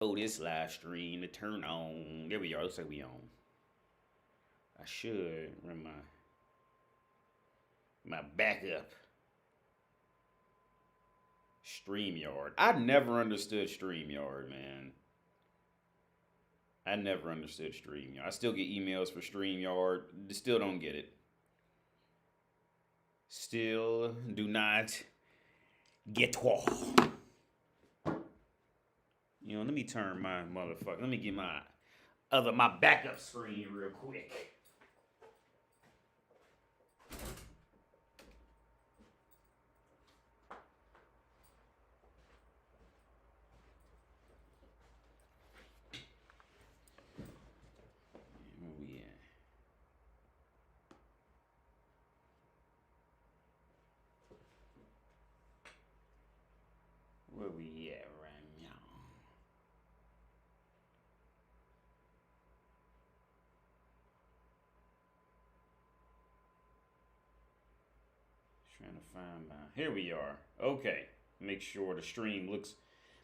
for this live stream to turn on. There we are. Looks like we on. I should run my backup. StreamYard. I never understood StreamYard, man. I never understood StreamYard. I still get emails for StreamYard. Still don't get it. Still do not get all. You know, let me turn my motherfucker. Let me get my backup screen real quick. Where we at? Where we at right now? Trying to find my. Here we are. Okay. Make sure the stream looks.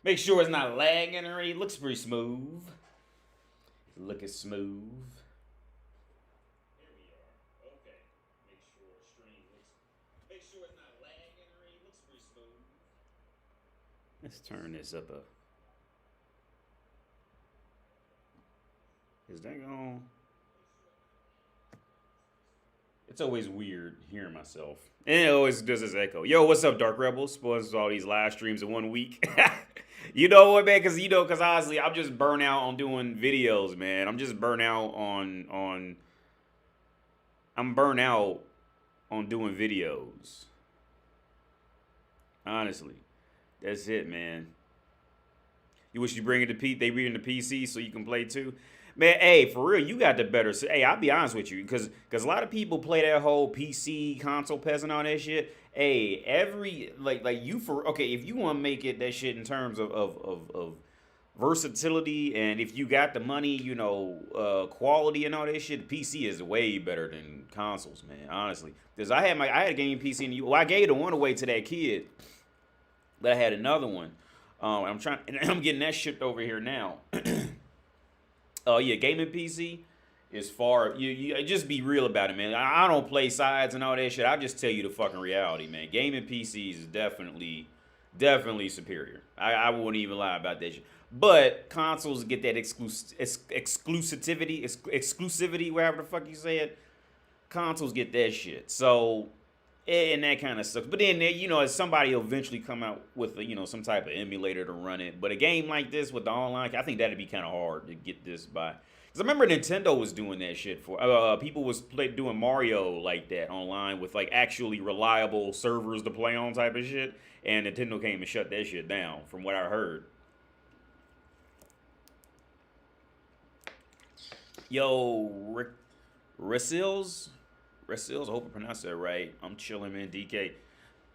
Make sure it's not lagging or anything. It looks pretty smooth. Looking smooth. Here we are. Okay. Make sure the stream looks. Make sure it's not lagging or anything. It looks pretty smooth. Let's turn this up a. Is that on? It's always weird hearing myself. And it always does this echo. Yo, what's up, Dark Rebels? Sponsors all these live streams in 1 week. You know what, man? Because honestly, I'm just burnt out on doing videos, man. I'm just burnt out I'm burnt out on doing videos. Honestly. That's it, man. You wish you bring it to they read in the PC so you can play too? Man, hey, for real, you got the better. Hey, I'll be honest with you, because a lot of people play that whole PC console pest and all that shit. Hey, if you want to make it that shit in terms of versatility, and if you got the money, quality and all that shit, PC is way better than consoles, man. Honestly, because I had a gaming PC, and I gave the one away to that kid, but I had another one. I'm getting that shit over here now. Yeah, gaming PC is far. You just be real about it, man. I don't play sides and all that shit. I just tell you the fucking reality, man. Gaming PCs is definitely superior. I wouldn't even lie about that shit. But consoles get that exclusivity, whatever the fuck you say it. Consoles get that shit. So, and that kind of sucks. But then, somebody will eventually come out with, some type of emulator to run it. But a game like this with the online, I think that'd be kind of hard to get this by. Because I remember Nintendo was doing that shit for, people was doing Mario like that online with, like, actually reliable servers to play on type of shit. And Nintendo came and shut that shit down, from what I heard. Yo, Resils? I hope I pronounced that right. I'm chilling, man. DK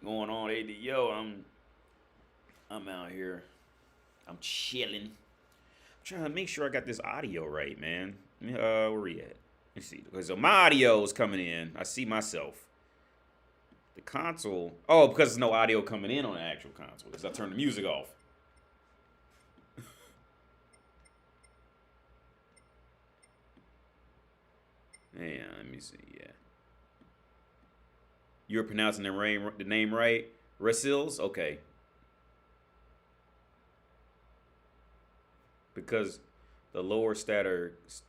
going on. AD. Yo, I'm out here. I'm chilling. I'm trying to make sure I got this audio right, man. Where we at? Let's see. So my audio is coming in. I see myself. The console. Oh, because there's no audio coming in on the actual console. Because I turned the music off. Yeah, let me see. Yeah. You're pronouncing the name right? Resils? Okay. Because the lower status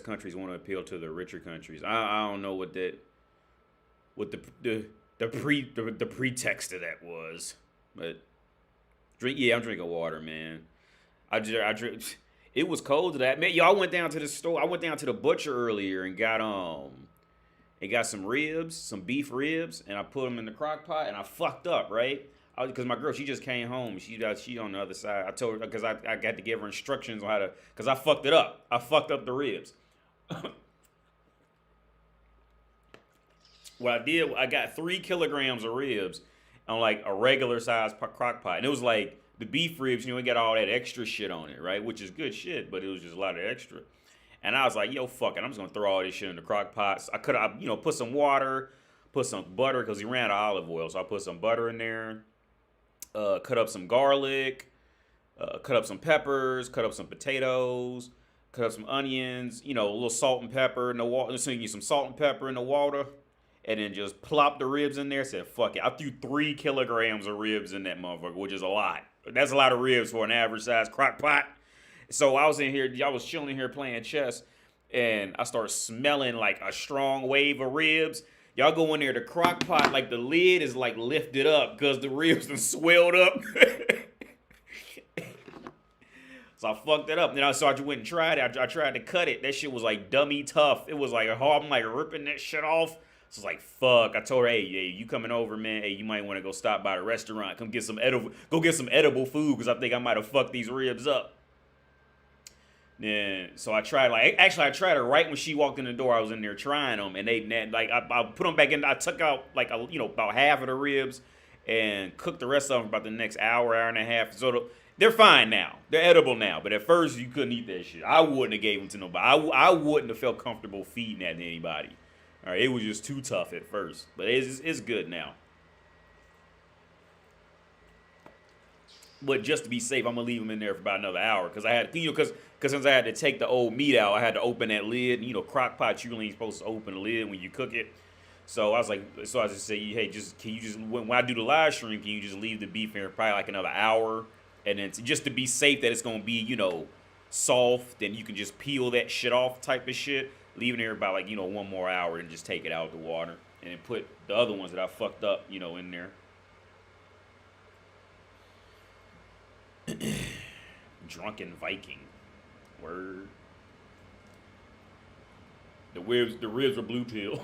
countries want to appeal to the richer countries. I don't know what the pretext of that was. But I'm drinking water, man. I drink. It was cold to that. Man, I went down to the store. I went down to the butcher earlier and got some ribs, some beef ribs, and I put them in the crock pot, and I fucked up, right? Because my girl, she just came home. She on the other side. I told her, because I got to give her instructions on how to, because I fucked it up. I fucked up the ribs. What I did, I got 3 kilograms of ribs on like a regular size crock pot. And it was like the beef ribs, it got all that extra shit on it, right? Which is good shit, but it was just a lot of extra. And I was like, yo, fuck it. I'm just going to throw all this shit in the crock pots. I could have, put some water, put some butter, because he ran out of olive oil. So I put some butter in there, cut up some garlic, Cut up some peppers, cut up some potatoes, cut up some onions, you know, a little salt and pepper in the water. So you some salt and pepper in the water, and then just plop the ribs in there. Said, fuck it. I threw 3 kilograms of ribs in that motherfucker, which is a lot. That's a lot of ribs for an average size crock pot. So I was in here, I was chilling here playing chess, and I started smelling like a strong wave of ribs. Y'all go in there, the crock pot, like the lid is like lifted up because the ribs done swelled up. So I fucked it up. Then I went and tried it. I tried to cut it. That shit was like dummy tough. It was like hard. I'm like ripping that shit off. So it's like, fuck. I told her, hey, you coming over, man? Hey, you might want to go stop by the restaurant. Come get some edible food because I think I might have fucked these ribs up. Then so I tried I tried it right when she walked in the door. I was in there trying them, and I put them back in. I took out about half of the ribs and cooked the rest of them for about the next hour and a half. So they're fine now. They're edible now. But at first you couldn't eat that shit. I wouldn't have gave them to nobody. I wouldn't have felt comfortable feeding that to anybody. All right, it was just too tough at first, but it's good now. But just to be safe, I'm gonna leave them in there for about another hour because I had, because since I had to take the old meat out, I had to open that lid. Crock pot, you really ain't supposed to open the lid when you cook it. So I was like, I just say, hey, can you just when I do the live stream, can you just leave the beef in there probably like another hour, and then just to be safe that it's gonna be soft, then you can just peel that shit off type of shit. Leave it there about one more hour and just take it out of the water and then put the other ones that I fucked up in there. Drunken Viking. Word. The ribs were blue pill.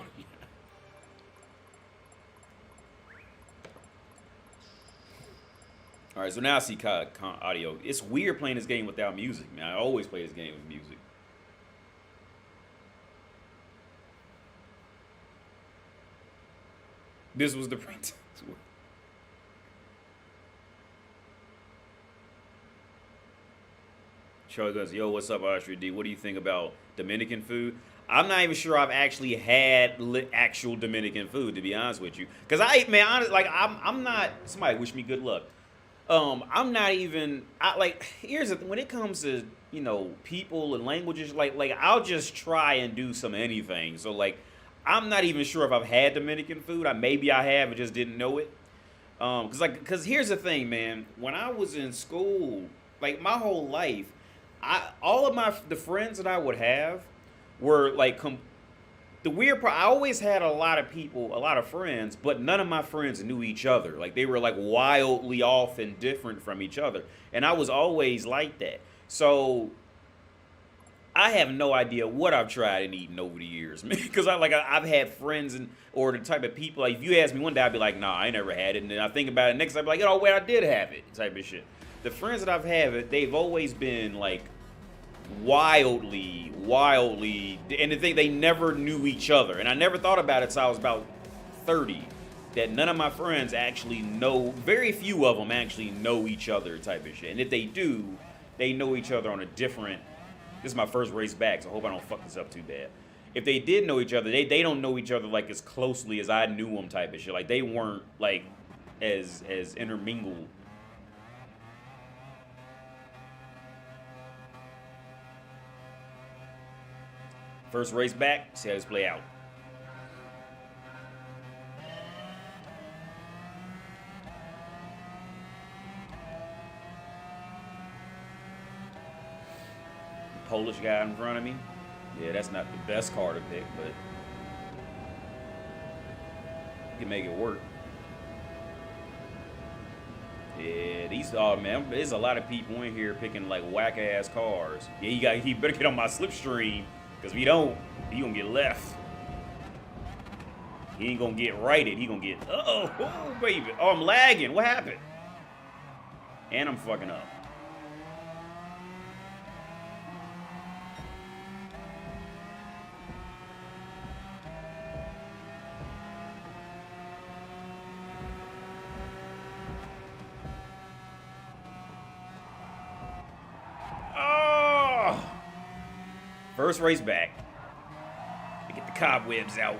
All right, so now I see audio. It's weird playing this game without music, man. I always play this game with music. This was the print. Charlie goes, yo, what's up, Austria D? What do you think about Dominican food? I'm not even sure I've actually had actual Dominican food, to be honest with you. Because I'm not, somebody wish me good luck. I'm not even, here's the thing, when it comes to, people and languages, I'll just try and do some anything. So, I'm not even sure if I've had Dominican food. Maybe I have and just didn't know it. Because here's the thing, man. When I was in school, my whole life, all of the friends that I would have were the weird part. I always had a lot of friends, but none of my friends knew each other. They were wildly off and different from each other, and I was always like that. So I have no idea what I've tried and eaten over the years, man. Because I've had friends or the type of people. If you ask me one day, I'd be like, nah, I ain't never had it. And then I think about it next, I'd be like, oh, wait, I did have it, type of shit. The friends that I've had, they've always been wildly, and the thing, they never knew each other. And I never thought about it until I was about 30, that none of my friends actually know, very few of them actually know each other, type of shit. And if they do, they know each other on a different. This is my first race back, so I hope I don't fuck this up too bad. If they did know each other, they don't know each other as closely as I knew them, type of shit. They weren't as intermingled. First race back, see how this play out. Polish guy in front of me. Yeah, that's not the best car to pick, but you can make it work. Yeah, man, there's a lot of people in here picking whack ass cars. Yeah, you better get on my slipstream, because if you don't, he gonna get left. He ain't gonna get righted. He gonna get oh baby. Oh, I'm lagging. What happened? And I'm fucking up. First race back. To get the cobwebs out.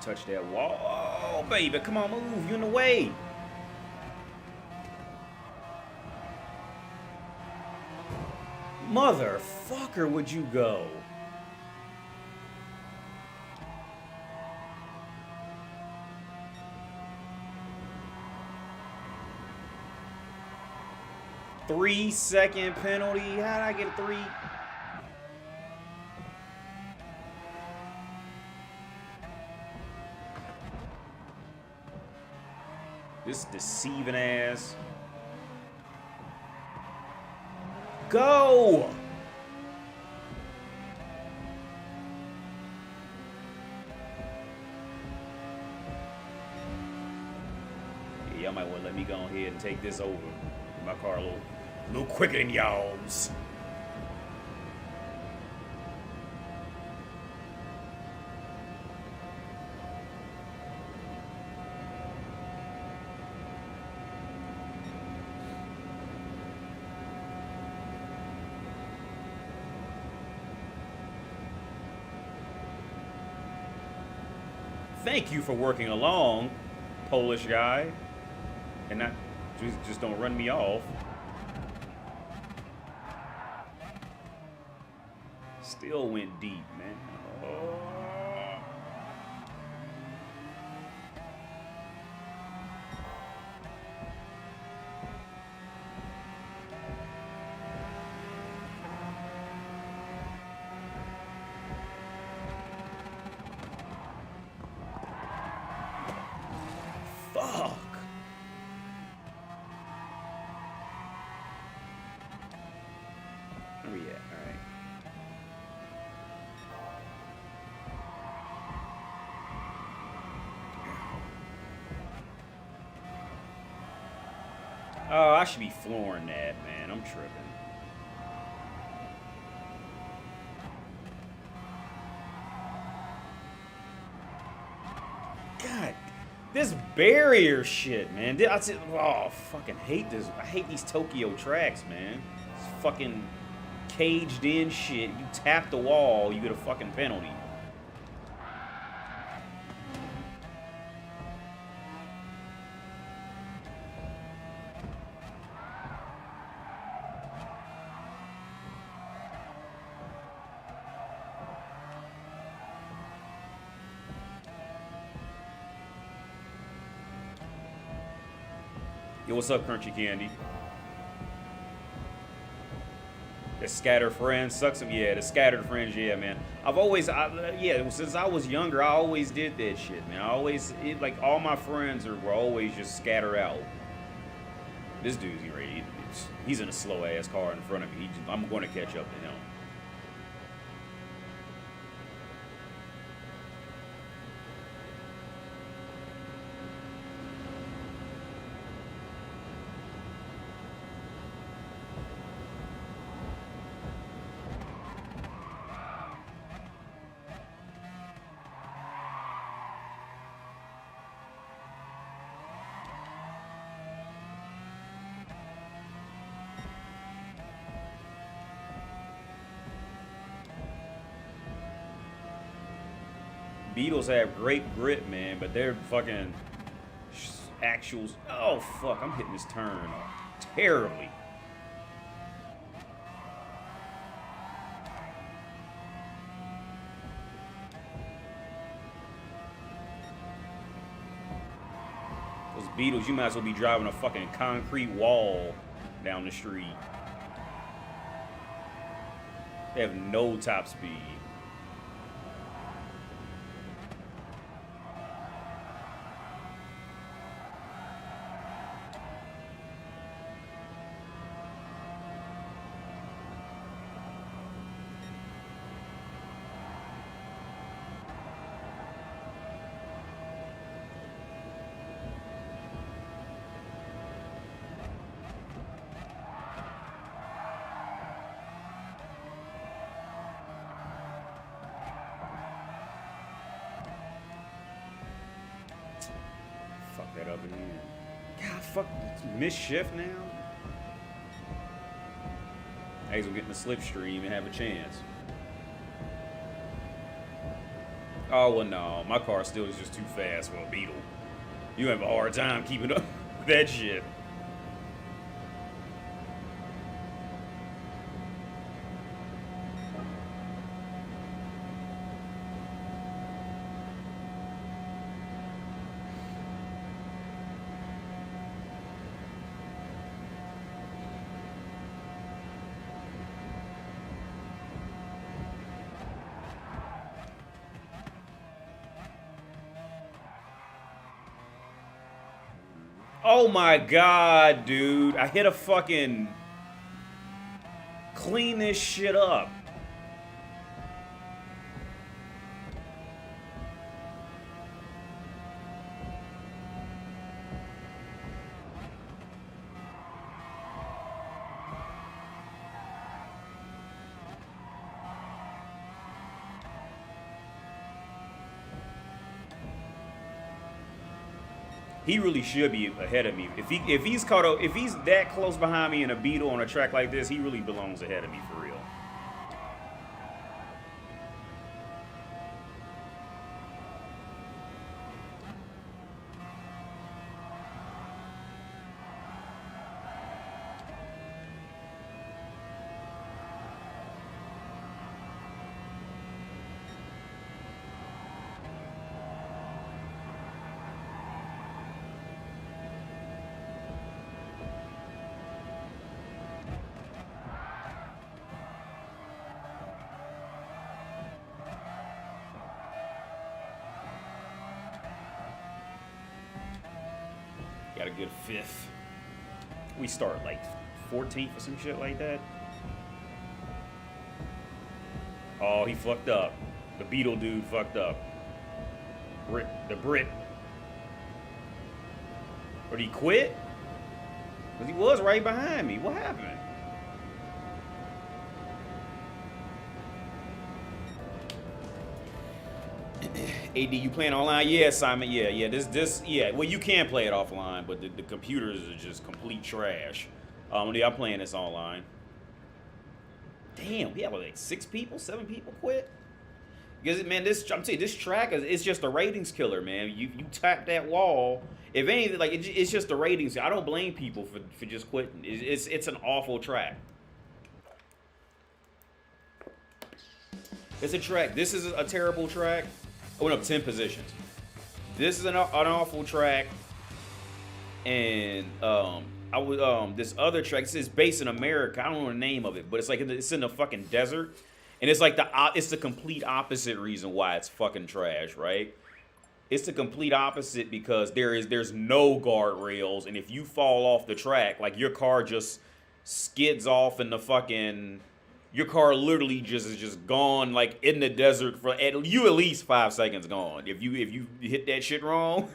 touch that wall. Oh, baby, come on, move. You in the way. Motherfucker, would you go? Three-second penalty. How did I get a 3? This deceiving ass. Go! Yeah, y'all might want to let me go ahead and take this over. My car a little quicker than y'all's. Thank you for working along, Polish guy. And not just don't run me off. Still went deep, man. Oh. Fuck. Where we at? All right. Oh, I should be flooring that, man. I'm tripping. God, this barrier shit, man. Oh, fucking hate this. I hate these Tokyo tracks, man. It's fucking caged in shit. You tap the wall, you get a fucking penalty. Yo, what's up, Crunchy Candy? The scattered friends sucks them. Yeah, the scattered friends. Yeah, man. Yeah, since I was younger, I always did that shit, man. Like all my friends were always just scattered out. This dude's he's in a slow ass car in front of me. I'm going to catch up to him. Beatles have great grip, man, but they're fucking actuals. Oh, fuck. I'm hitting this turn terribly. Those Beatles, you might as well be driving a fucking concrete wall down the street. They have no top speed. Fuck that up in here. God, fuck. Miss shift now? Hayes will get in the slipstream and have a chance. Oh, well, no. My car still is just too fast for a Beetle. You have a hard time keeping up with that shit. Oh my god, dude. I hit a fucking... Clean this shit up. He really should be ahead of me. If he's that close behind me in a Beetle on a track like this, he really belongs ahead of me for real. Got a good 5th. We start like 14th or some shit like that. Oh, he fucked up. The Beetle dude fucked up. The Brit. Or did he quit? Because he was right behind me. What happened? AD, you playing online? Yeah, Simon. Yeah. Yeah. Well, you can play it offline, but the computers are just complete trash. Yeah, I'm playing this online. Damn, we have like 6 people, 7 people quit. Because man, I'm telling you, this track it's just a ratings killer, man. You tap that wall. If anything, like it's just the ratings. I don't blame people for just quitting. It's an awful track. It's a track. This is a terrible track. I went up 10 positions. This is an awful track, and I would this other track. This is based in America. I don't know the name of it, but it's like it's in the fucking desert, and it's like it's the complete opposite reason why it's fucking trash, right? It's the complete opposite because there's no guardrails, and if you fall off the track, like your car just skids off in the fucking. Your car literally is just gone, like in the desert for at least 5 seconds gone. If you hit that shit wrong,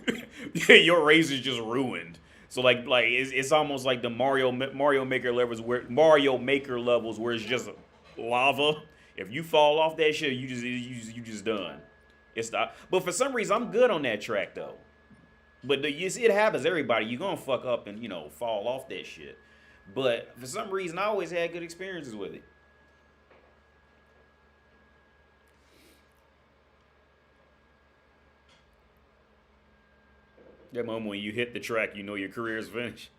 your race is just ruined. So like it's almost like the Mario Maker levels where it's just lava. If you fall off that shit, you just done. But for some reason I'm good on that track though. But it happens to everybody. You're gonna fuck up and fall off that shit. But for some reason I always had good experiences with it. That moment when you hit the track, you know your career is finished.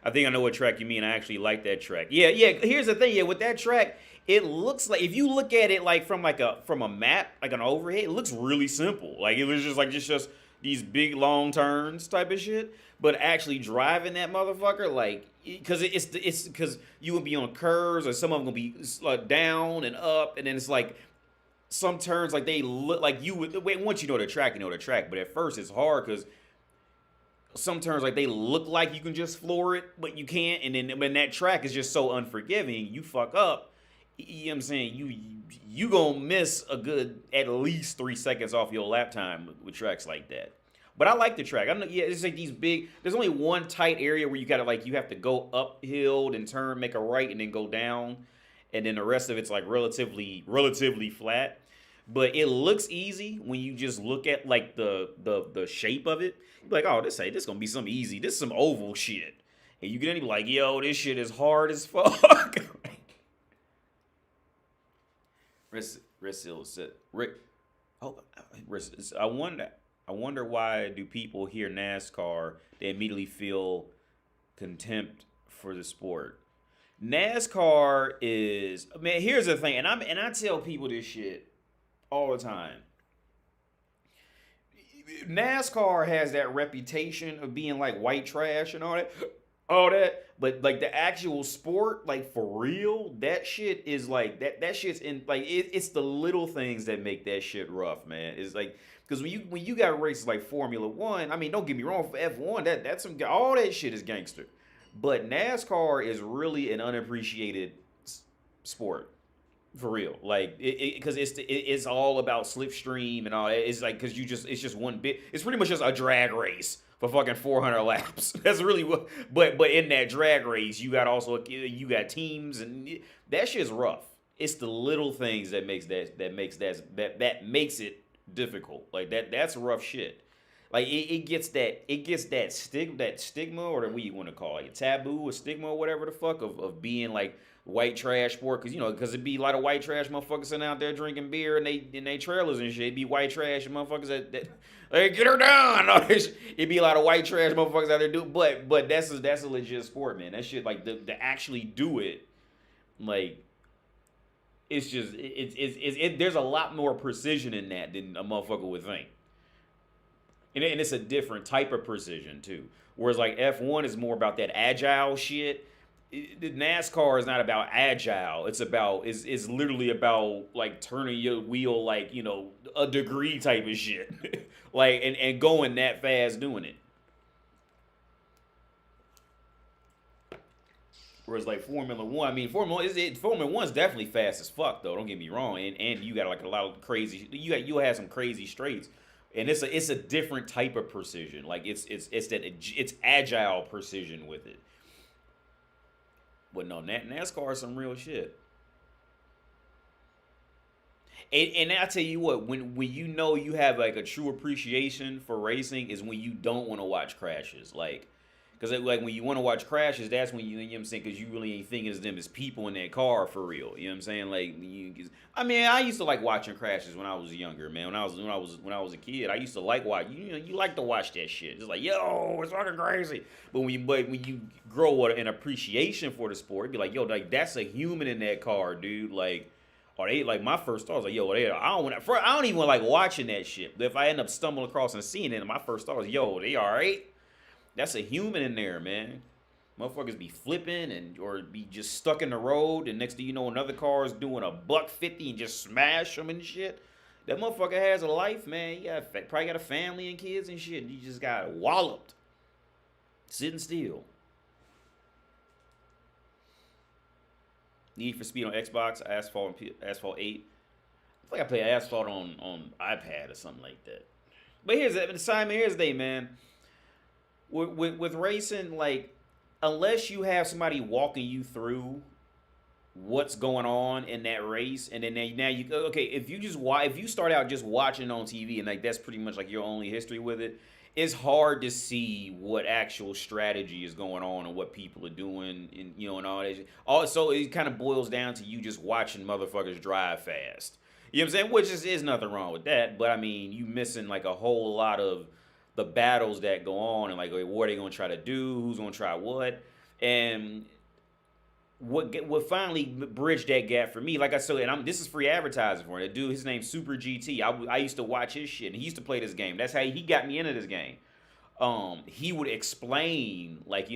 I think I know what track you mean. I actually like that track. Yeah. Here's the thing. Yeah, with that track, it looks like if you look at it like from a map, like an overhead, it looks really simple. Like it was just these big long turns type of shit. But actually driving that motherfucker, like, because it's because you would be on curves, or some of them gonna be down and up, and then it's like. Some turns like they look like you would. Wait, once you know the track, you know the track. But at first, it's hard because. Some turns like they look like you can just floor it, but you can't. And then when that track is just so unforgiving, you fuck up. You know what I'm saying? You gonna miss a good at least 3 seconds off your lap time with tracks like that. But I like the track. I know, yeah, it's like these big. There's only one tight area where you have to go uphill, then turn, make a right, and then go down, and then the rest of it's like relatively flat. But it looks easy when you just look at like the shape of it. You're like, oh, this gonna be some easy. This is some oval shit. And you get in and be like, yo, this shit is hard as fuck. Rick. Oh, I wonder. I wonder why do people hear NASCAR they immediately feel contempt for the sport. NASCAR is man. Here's the thing, and I tell people this shit all the time. NASCAR has that reputation of being like white trash and all that. But like the actual sport, like for real, that shit is like that shit's in like it's the little things that make that shit rough, man. It's like because when you got races like Formula One, I mean, don't get me wrong, for F1, that's some all that shit is gangster. But NASCAR is really an unappreciated sport. For real, like because it's all about slipstream and all that. It's like because it's just one bit. It's pretty much just a drag race for fucking 400 laps. That's really what. But in that drag race, you got teams and that shit's rough. It's the little things that makes it difficult. Like that's rough shit. Like it gets that stigma or what you want to call it, taboo or stigma or whatever the fuck of being like white trash sport because it'd be a lot of white trash motherfuckers sitting out there drinking beer and they trailers and shit. It'd be white trash motherfuckers that hey, get her down. It'd be a lot of white trash motherfuckers out there but that's a legit sport, man. That shit like to actually do it, like it's just there's a lot more precision in that than a motherfucker would think. And it's a different type of precision too. Whereas like F1 is more about that agile shit. NASCAR is not about agile. It's literally about like turning your wheel like a degree type of shit, like and going that fast doing it. Whereas like Formula One, I mean Formula One's definitely fast as fuck though. Don't get me wrong, and you got like a lot of crazy. You'll have some crazy straights, and it's a different type of precision. Like it's agile precision with it. But no, NASCAR is some real shit. And I tell you what, when you have like a true appreciation for racing is when you don't want to watch crashes. Like, because like when you want to watch crashes, that's when you know what I'm saying, because you really ain't thinking of them as people in that car for real. You know what I'm saying? Like, I mean, I used to like watching crashes when I was younger, man. When I was a kid, I used to like watch. You like to watch that shit. It's like, yo, it's fucking crazy. But when you grow an appreciation for the sport, be like, yo, like that's a human in that car, dude. Like. Or they like my first thought was like, yo, I don't even like watching that shit. But if I end up stumbling across and seeing it, my first thought was, yo, they all right? That's a human in there, man. Motherfuckers be flipping or be just stuck in the road, and next thing you know, another car is doing a $150 and just smash them and shit. That motherfucker has a life, man. You probably got a family and kids and shit. You just got walloped, sitting still. Need for Speed on Xbox, Asphalt 8. I feel like I play Asphalt on iPad or something like that. But here's the thing, man. With racing, like, unless you have somebody walking you through what's going on in that race, and then now you okay, if you start out just watching on TV and like that's pretty much like your only history with it, it's hard to see what actual strategy is going on and what people are doing and and all that. Also, it kind of boils down to you just watching motherfuckers drive fast. You know what I'm saying? Which is nothing wrong with that, but I mean, you missing like a whole lot of the battles that go on and like what are they gonna try to do, who's gonna try what, and what finally bridged that gap for me, like I said, and this is free advertising for it. A dude, his name's Super GT. I used to watch his shit, and he used to play this game. That's how he got me into this game. He would explain like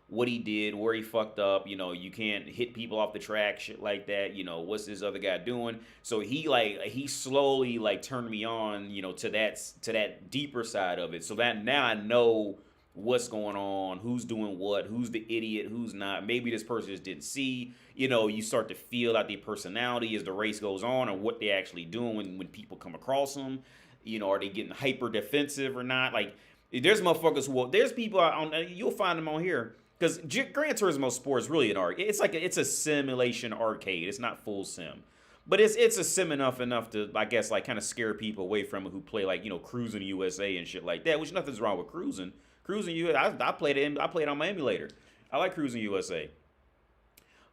what he did, where he fucked up. You can't hit people off the track, shit like that. What's this other guy doing? So he slowly like turned me on, to that deeper side of it. So that now I know what's going on, who's doing what, who's the idiot, who's not. Maybe this person just didn't see. You start to feel out their personality as the race goes on and what they're actually doing when people come across them. Are they getting hyper defensive or not? Like, there's motherfuckers there's people you'll find them on here. Because Gran Turismo Sport is really an arcade. It's a simulation arcade. It's not full sim. But it's a sim enough to, I guess, like kind of scare people away from it who play like, Cruising USA and shit like that, which nothing's wrong with Cruising. Cruising USA, I played it on my emulator. I like Cruising USA.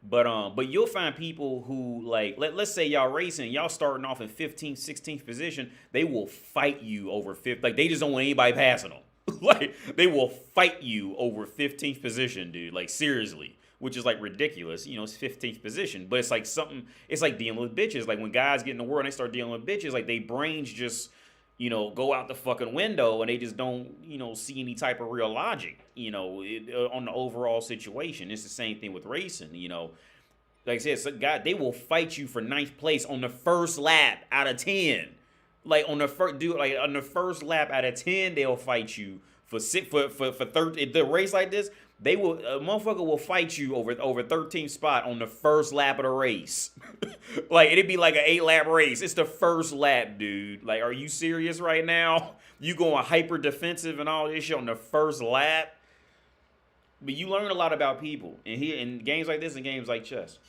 But you'll find people who like let's say y'all racing, y'all starting off in 15th, 16th position, they will fight you over fifth. Like they just don't want anybody passing them. Like they will fight you over 15th position, dude. Like seriously, which is like ridiculous. You know, it's 15th position, but it's like something. It's like dealing with bitches. Like when guys get in the world and they start dealing with bitches, like they brains just go out the fucking window and they just don't, see any type of real logic, on the overall situation. It's the same thing with racing. Like I said, so God, they will fight you for ninth place on the first lap out of 10. Like on the first, dude, like on the first lap out of 10, they'll fight you for 13. The race like this, a motherfucker will fight you over 13th spot on the first lap of the race. Like it'd be like an 8-lap race. It's the first lap, dude. Like, are you serious right now? You going hyper defensive and all this shit on the first lap? But you learn a lot about people in games like this and games like chess.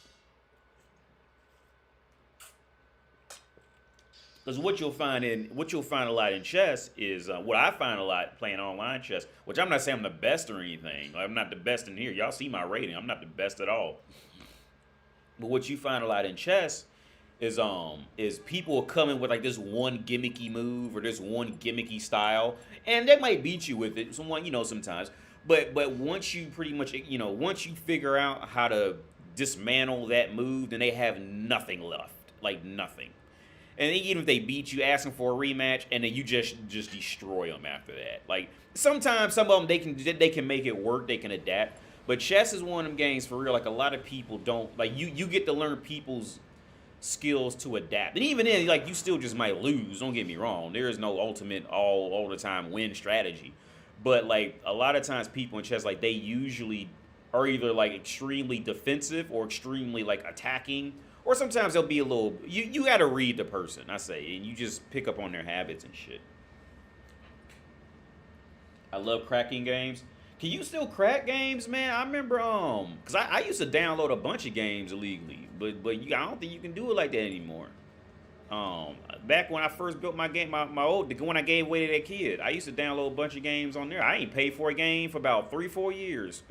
Because what you'll find a lot in chess is what I find a lot playing online chess, which I'm not saying I'm the best or anything. I'm not the best in here. Y'all see my rating. I'm not the best at all. But what you find a lot in chess is people coming with like this one gimmicky move or this one gimmicky style, and they might beat you with it. Sometimes. But once you pretty much once you figure out how to dismantle that move, then they have nothing left, like nothing. And even if they beat you, asking for a rematch, and then you just destroy them after that. Like sometimes some of them they can make it work, they can adapt. But chess is one of them games for real. Like a lot of people don't like you get to learn people's skills to adapt, and even then, like you still just might lose. Don't get me wrong. There is no ultimate all the time win strategy. But like a lot of times, people in chess like they usually are either like extremely defensive or extremely like attacking. Or sometimes they'll be a little. You got to read the person, I say, and you just pick up on their habits and shit. I love cracking games. Can you still crack games, man? I remember, cause I used to download a bunch of games illegally, but I don't think you can do it like that anymore. Back when I first built my game, the one I gave away to that kid, I used to download a bunch of games on there. I ain't paid for a game for about 3-4 years.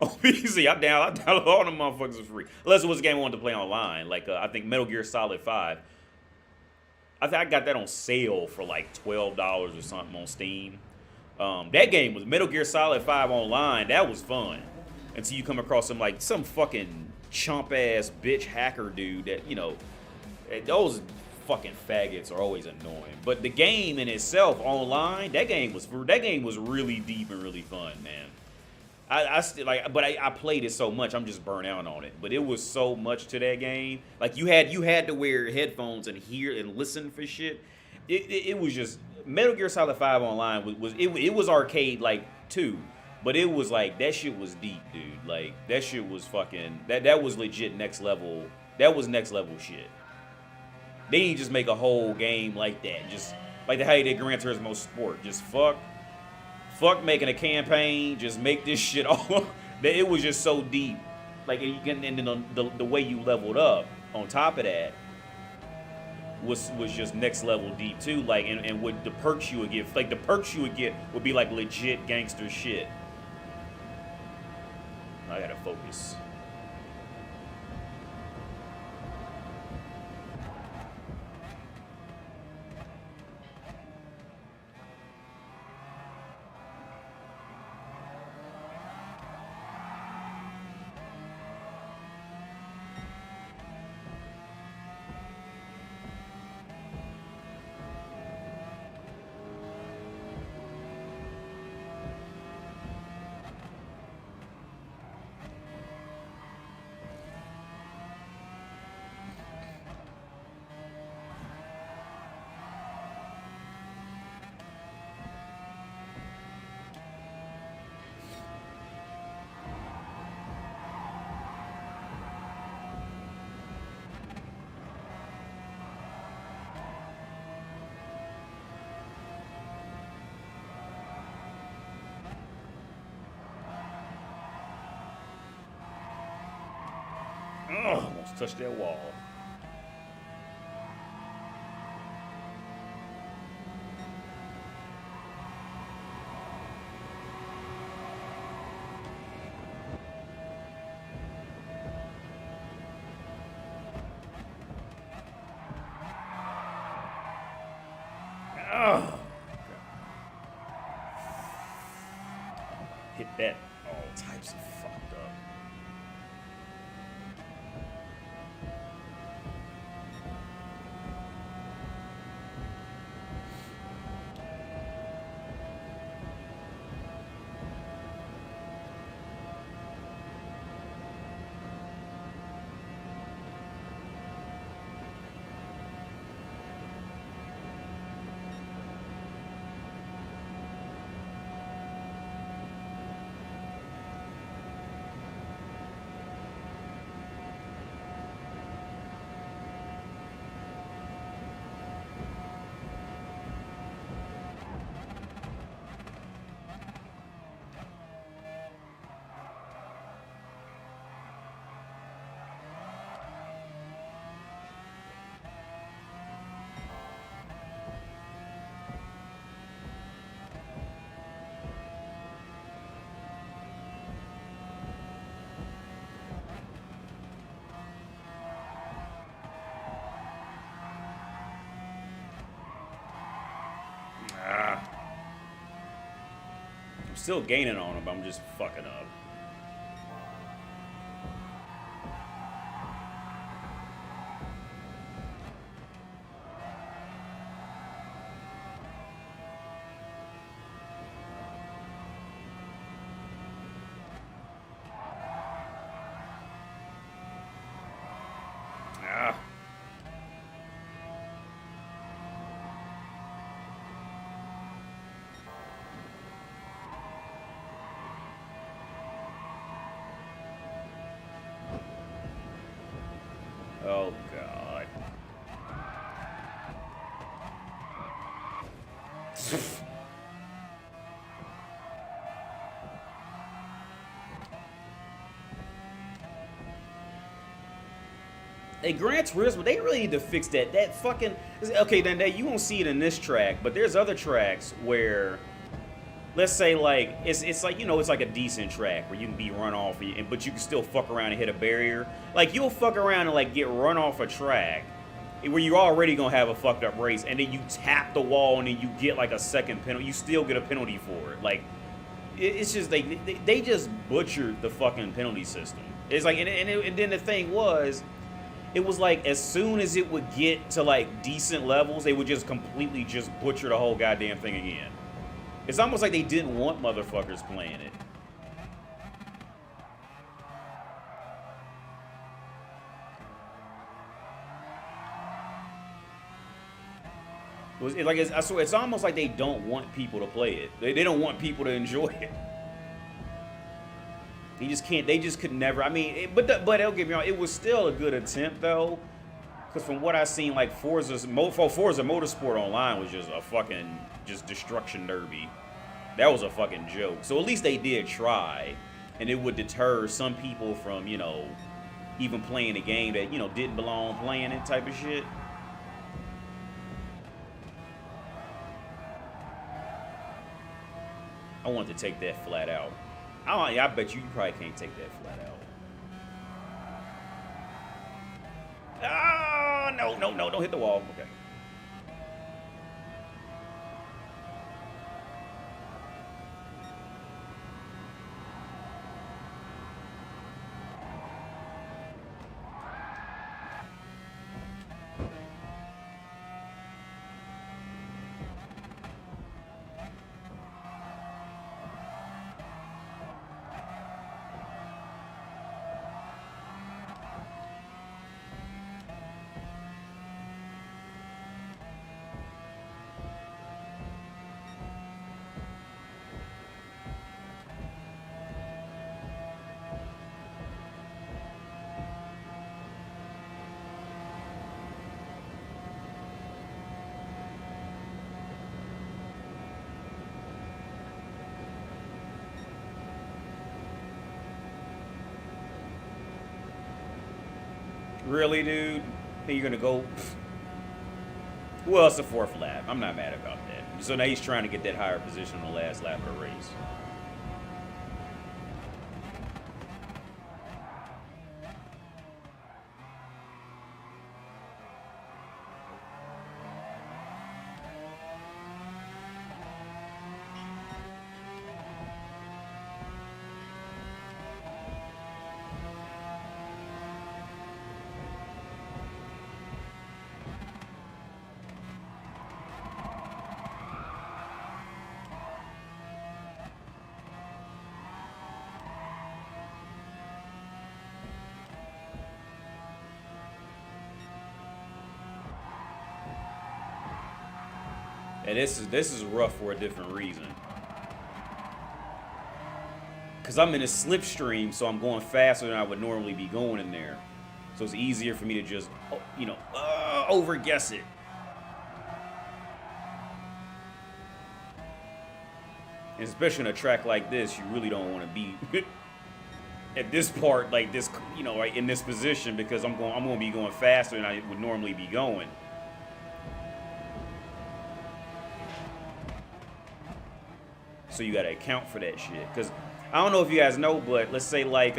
On PC, I download all them motherfuckers for free. Unless it was a game I wanted to play online, like I think Metal Gear Solid 5. I think I got that on sale for like $12 or something on Steam. That game was Metal Gear Solid 5 online. That was fun. Until you come across some fucking chump ass bitch hacker dude that those fucking faggots are always annoying. But the game in itself online, that game was really deep and really fun, man. I still like, but I played it so much, I'm just burnt out on it. But it was so much to that game. Like you had to wear headphones and hear and listen for shit. It was just Metal Gear Solid 5 online it was arcade like too, but it was like that shit was deep, dude. Like that shit was fucking that was legit next level. That was next level shit. They didn't just make a whole game like that. Just like how they did Gran Turismo Sport. Just fuck making a campaign, just make this shit all. It was just so deep. Like, and then the way you leveled up on top of that was just next level deep too. Like, and what the perks you would get, like the perks you would get would be like legit gangster shit. I gotta focus. Oh, almost touched that wall. Oh, hit that all types of fucked up. I'm still gaining on him, but I'm just fucking up. Oh, God. Hey, Gran Turismo, they really need to fix that. That fucking... Okay, then you won't see it in this track, but there's other tracks where... Let's say, like, it's like, you know, it's like a decent track where you can be run off, but you can still fuck around and hit a barrier. Like, you'll fuck around and, like, get run off a track where you're already going to have a fucked up race, and then you tap the wall, and then you get, like, a second penalty. You still get a penalty for it. Like, it's just, they just butchered the fucking penalty system. It's like, and then the thing was, it was like, as soon as it would get to, like, decent levels, they would just completely just butcher the whole goddamn thing again. It's almost like they didn't want motherfuckers playing it. I swear, it's almost like they don't want people to play it. They don't want people to enjoy it. They just can't. They just could never. I mean, but don't get me wrong. It was still a good attempt, though. Because from what I seen, like Forza Motorsport Online was just a fucking destruction derby. That was a fucking joke. So at least they did try, and it would deter some people from, you know, even playing a game that, you know, didn't belong playing it type of shit. I want to take that flat out. I bet you probably can't take that flat out. Ah, no, don't hit the wall. Okay. Really, dude? Hey, you're gonna go? Well, it's the 4th lap. I'm not mad about that. So now he's trying to get that higher position on the last lap of the race. And this is rough for a different reason. Because I'm in a slipstream, so I'm going faster than I would normally be going in there. So it's easier for me to just, overguess it. And especially on a track like this, you really don't want to be at this part, like this, right in this position, because I'm going to be going faster than I would normally be going. So you got to account for that shit. Because I don't know if you guys know, but let's say like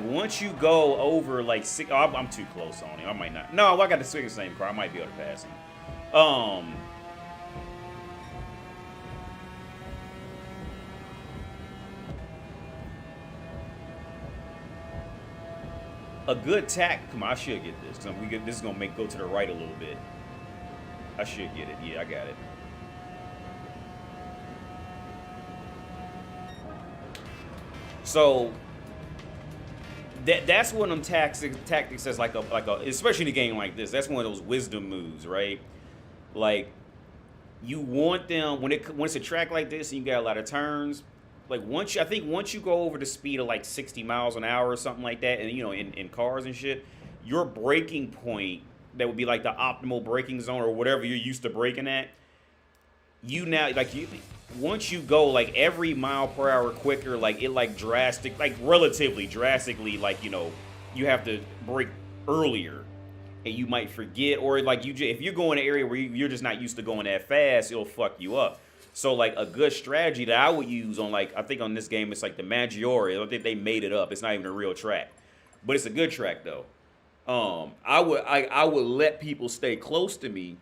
once you go over like six, I'm too close on him. I might not. No, I got the same car. I might be able to pass him. A good tack. Come on, I should get this. Cause this is gonna go to the right a little bit. I should get it. Yeah, I got it. So that's one of them tactics that's like a especially in a game like this. That's one of those wisdom moves, right? Like you want them when it's a track like this and you got a lot of turns. Like once you go over the speed of like 60 miles an hour or something like that, and in cars and shit, your braking point that would be like the optimal braking zone or whatever you're used to braking at. Once you go like every mile per hour quicker, like it relatively drastically, like you have to brake earlier, and you might forget, or like if you're going to an area where you're just not used to going that fast, it'll fuck you up. So like a good strategy that I would use on I think on this game it's like the Maggiore. I think they made it up. It's not even a real track, but it's a good track though. I would let people stay close to me.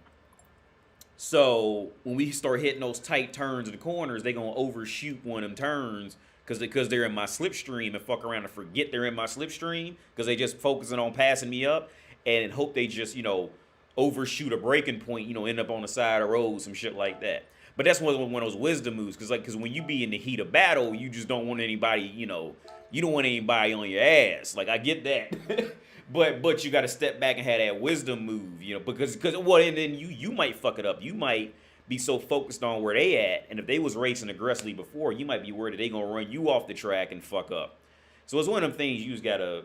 So when we start hitting those tight turns in the corners, they gonna overshoot one of them turns because they're in my slipstream and fuck around and forget they're in my slipstream because they just focusing on passing me up and hope they just overshoot a breaking point, end up on the side of the road, some shit like that. But that's one of those wisdom moves because when you be in the heat of battle, you just don't want anybody, you don't want anybody on your ass. Like I get that. But you got to step back and have that wisdom move, because and then you might fuck it up. You might be so focused on where they at, and if they was racing aggressively before, you might be worried that they gonna run you off the track and fuck up. So it's one of them things you just gotta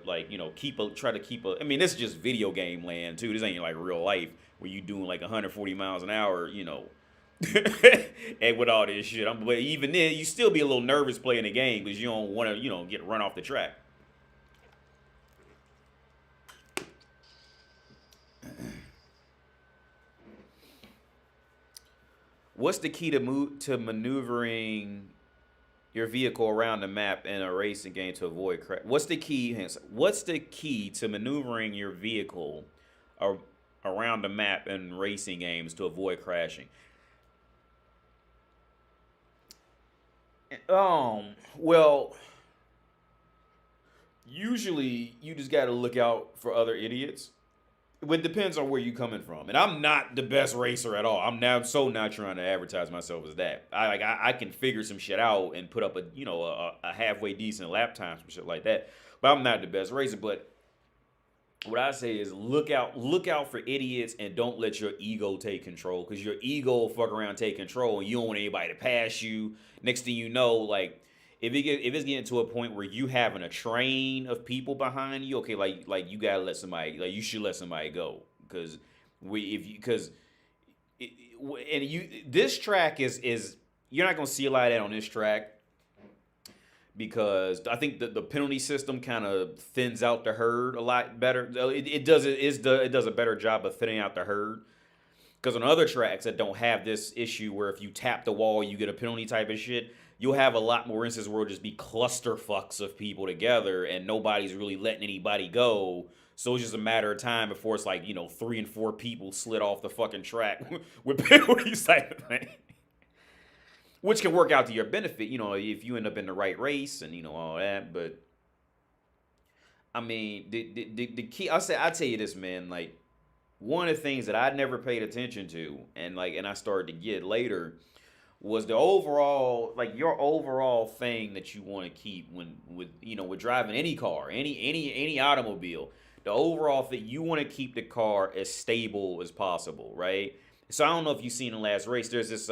try to keep a. I mean, this is just video game land too. This ain't like real life where you doing like 140 miles an hour, and with all this shit. But even then, you still be a little nervous playing the game because you don't want to get run off the track. What's the key to maneuvering your vehicle around the map in a racing game to avoid crash? What's the key to maneuvering your vehicle around the map in racing games to avoid crashing? Well, usually you just got to look out for other idiots. But it depends on where you're coming from. And I'm not the best racer at all. I'm now so not trying to advertise myself as that. I can figure some shit out and put up a halfway decent lap time, some shit like that. But I'm not the best racer. But what I say is look out for idiots and don't let your ego take control. Because your ego will fuck around, take control, and you don't want anybody to pass you. Next thing you know, like if it's getting to a point where you having a train of people behind you, okay, like you gotta let somebody, like you should let somebody go, because this track is you're not gonna see a lot of that on this track, because I think the penalty system kind of thins out the herd a lot better. It does a better job of thinning out the herd. Because on other tracks that don't have this issue where if you tap the wall you get a penalty type of shit, you'll have a lot more instances where it'll just be clusterfucks of people together and nobody's really letting anybody go. So it's just a matter of time before it's like 3 and 4 people slid off the fucking track with penalties type of thing. Which can work out to your benefit, if you end up in the right race and all that. But I mean, the key, I tell you this, man, like one of the things that I never paid attention to and I started to get later was the overall, your overall thing that you want to keep with driving any car, any automobile. The overall thing, you want to keep the car as stable as possible, right? So I don't know if you've seen the last race. There's this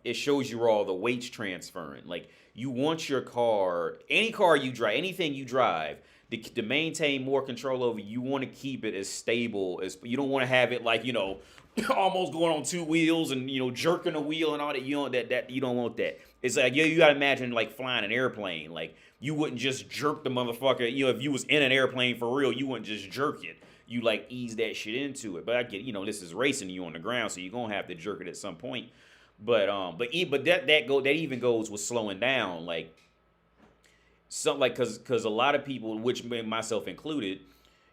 it shows you all the weights transferring. Like you want your car, any car you drive, anything you drive, to maintain more control over, you want to keep it as stable as you don't want to have it like, almost going on two wheels and jerking a wheel and all that. You don't want that. It's like, you gotta imagine like flying an airplane. Like you wouldn't just jerk the motherfucker. If you was in an airplane for real, you wouldn't just jerk it. You like ease that shit into it. But I get, this is racing you on the ground, so you're gonna have to jerk it at some point. But that even goes with slowing down. Like something like, because a lot of people, which myself included,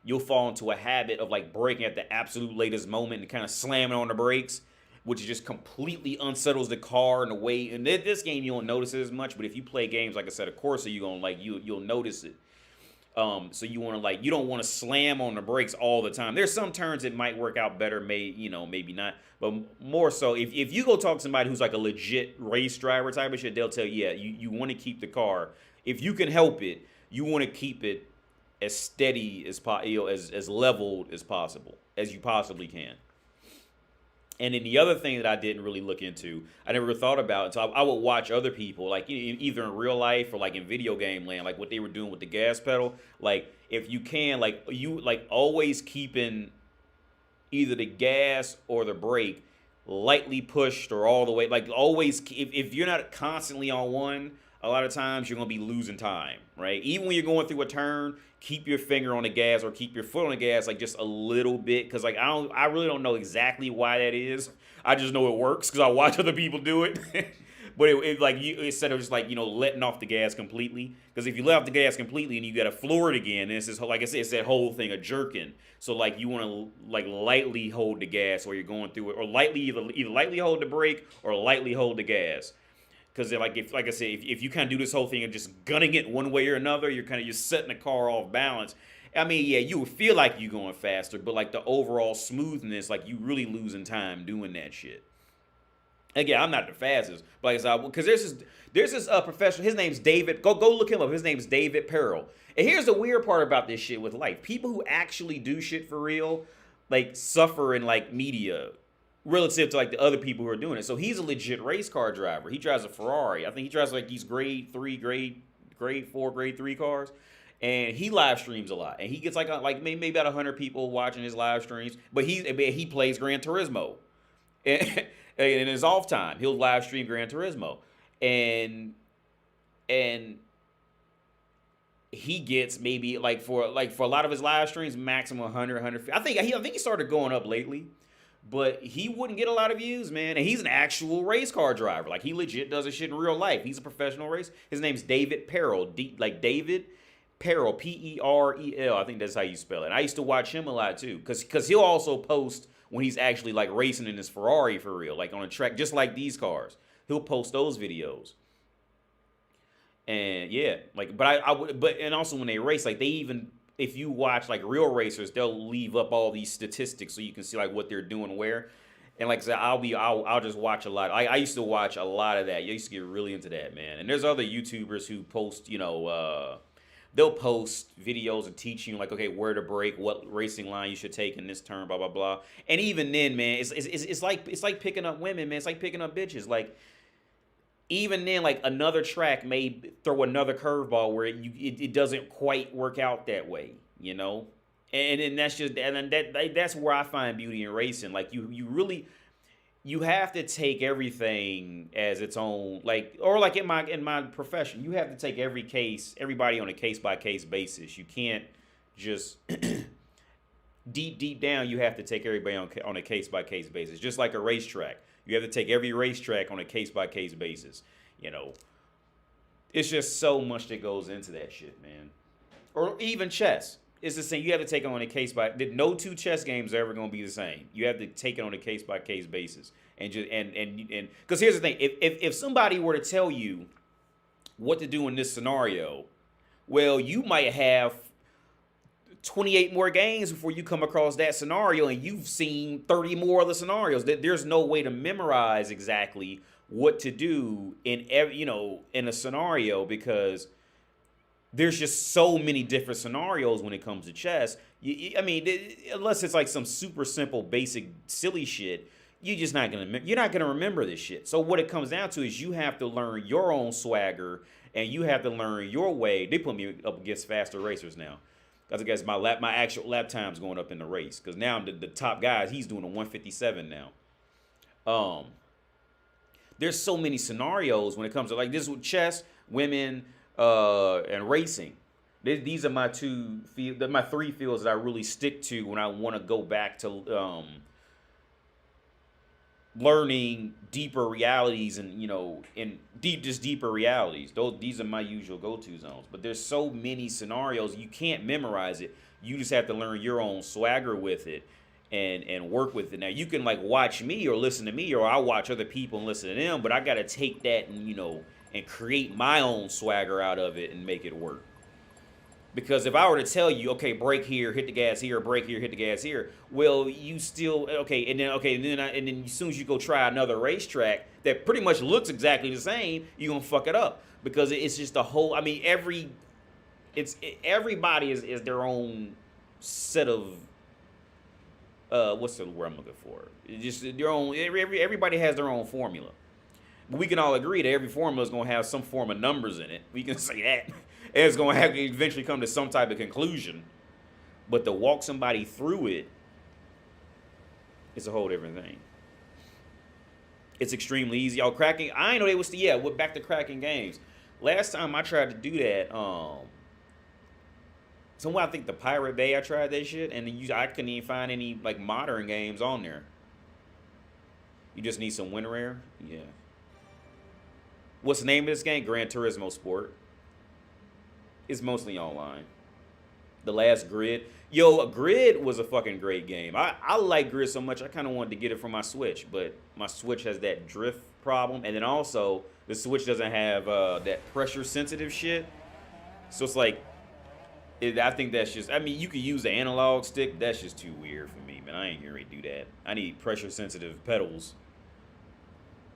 you'll fall into a habit of like braking at the absolute latest moment and kind of slamming on the brakes, which just completely unsettles the car in a way. And this game you don't notice it as much, but if you play games like I said, of course, you gonna like you'll notice it. So you want to you don't want to slam on the brakes all the time. There's some turns it might work out better, maybe not, but more so if you go talk to somebody who's like a legit race driver type of shit, they'll tell you, yeah, you want to keep the car, if you can help it, you want to keep it as steady as as leveled as possible, as you possibly can. And then the other thing that I didn't really look into, I never thought about, so I would watch other people, like either in real life or like in video game land, like what they were doing with the gas pedal. Like if you can, like you like always keeping either the gas or the brake lightly pushed or all the way, like always, if you're not constantly on one, a lot of times you're going to be losing time, right? Even when you're going through a turn, keep your finger on the gas or keep your foot on the gas like just a little bit, because like I really don't know exactly why that is. I just know it works because I watch other people do it. But instead of just like letting off the gas completely, because if you let off the gas completely and you got to floor it again, then it's just, like I said, it's that whole thing of jerking. So like you want to like lightly hold the gas while you're going through it, or lightly either lightly hold the brake or lightly hold the gas. Because like I said, if you kind of do this whole thing of just gunning it one way or another, you're setting the car off balance. I mean, yeah, you would feel like you're going faster, but like the overall smoothness, like you really losing time doing that shit. Again, I'm not the fastest, but like I said, because there's this professional. His name's David. Go look him up. His name's David Perrell. And here's the weird part about this shit with life: people who actually do shit for real, like suffer in like media relative to like the other people who are doing it. So he's a legit race car driver. He drives a Ferrari. I think he drives like these grade 3, grade 4, grade 3 cars. And he live streams a lot. And he gets like maybe about 100 people watching his live streams. But he plays Gran Turismo. And in his off time, he'll live stream Gran Turismo. And he gets maybe like for a lot of his live streams, maximum 100, 150. I think he started going up lately. But he wouldn't get a lot of views, man. And he's an actual race car driver. Like, he legit does this shit in real life. He's a professional race. His name's David Perrell. Like David Perrell, Perel. I think that's how you spell it. And I used to watch him a lot, too. Because he'll also post when he's actually, like, racing in his Ferrari for real. Like, on a track, just like these cars. He'll post those videos. And, yeah. Like, and also when they race, like, they even... If you watch like real racers, they'll leave up all these statistics so you can see like what they're doing where. And like I said, I'll just watch a lot. I used to watch a lot of that. I used to get really into that, man. And there's other YouTubers who post, they'll post videos and teach you like, okay, where to brake, what racing line you should take in this turn, blah blah blah. And even then, man, it's like picking up women, man. It's like picking up bitches. Like even then, like another track may throw another curveball where it doesn't quite work out that way, And then that's where I find beauty in racing. Like you have to take everything as its own, like, or like in my profession, you have to take everybody on a case by case basis. You can't just deep down. You have to take everybody on a case by case basis, just like a racetrack. You have to take every racetrack on a case-by-case basis, It's just so much that goes into that shit, man. Or even chess. It's the same. You have to take it on a no two chess games are ever going to be the same. You have to take it on a case-by-case basis. And because here's the thing. If somebody were to tell you what to do in this scenario, well, you might have 28 more games before you come across that scenario, and you've seen 30 more other scenarios. There's no way to memorize exactly what to do in a scenario, because there's just so many different scenarios when it comes to chess. Unless it's like some super simple, basic, silly shit, you're not gonna remember this shit. So what it comes down to is you have to learn your own swagger and you have to learn your way. They put me up against faster racers now. Because I guess my actual lap time's going up in the race. Because now the top guys, he's doing a 157 now. There's so many scenarios when it comes to like this with chess, women, and racing. These are my my three fields that I really stick to when I want to go back to learning deeper realities and deeper realities. These are my usual go-to zones. But there's so many scenarios you can't memorize it. You just have to learn your own swagger with it and work with it. Now you can like watch me or listen to me, or I watch other people and listen to them, but I gotta take that and create my own swagger out of it and make it work. Because if I were to tell you, okay, brake here, hit the gas here, brake here, hit the gas here, well, you still and then as soon as you go try another racetrack that pretty much looks exactly the same, you're gonna fuck it up because it's just a whole. I mean, everybody is their own set of what's the word I'm looking for? It's just their own. Everybody has their own formula. We can all agree that every formula is gonna have some form of numbers in it. We can say that. And it's going to have to eventually come to some type of conclusion. But to walk somebody through it, it's a whole different thing. It's extremely easy. Y'all cracking. I ain't know they was we're back to cracking games. Last time I tried to do that, somewhere I think the Pirate Bay I tried that shit, and I couldn't even find any like modern games on there. You just need some WinRare? Yeah. What's the name of this game? Gran Turismo Sport. It's mostly online. The Last Grid. Yo, Grid was a fucking great game. I like Grid so much, I kind of wanted to get it for my Switch, but my Switch has that drift problem, and then also, the Switch doesn't have that pressure-sensitive shit. So it's like, I think that's just, I mean, you could use the analog stick, that's just too weird for me, man. I ain't gonna do that. I need pressure-sensitive pedals.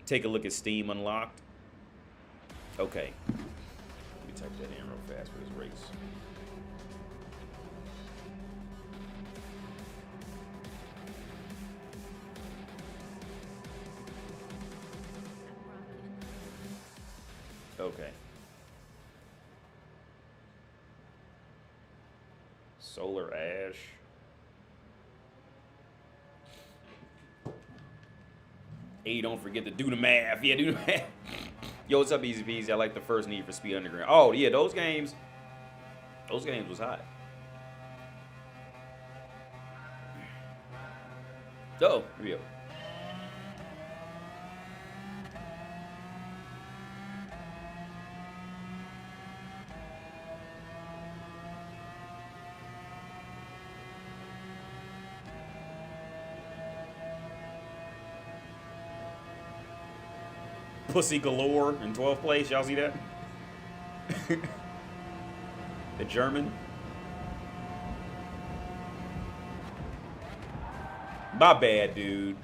Take a look at Steam Unlocked. Okay. Let me type that in real fast for this race. Okay. Solar Ash. Hey, don't forget to do the math. Yeah, do the math. Yo, what's up, Easy Peasy? I like the first Need for Speed Underground. Oh, yeah, those games was hot. Oh, here we go. Pussy Galore in 12th place. Y'all see that? The German. My bad, dude.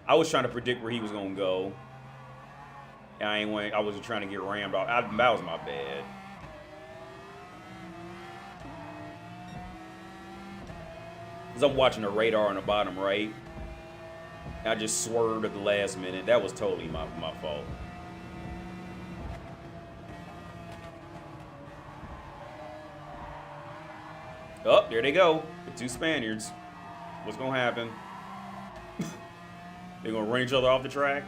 I was trying to predict where he was gonna go. I wasn't trying to get rammed off. That was my bad. Cause I'm watching the radar on the bottom right. I just swerved at the last minute. That was totally my fault. Oh, there they go. The two Spaniards. What's gonna happen? They're gonna run each other off the track.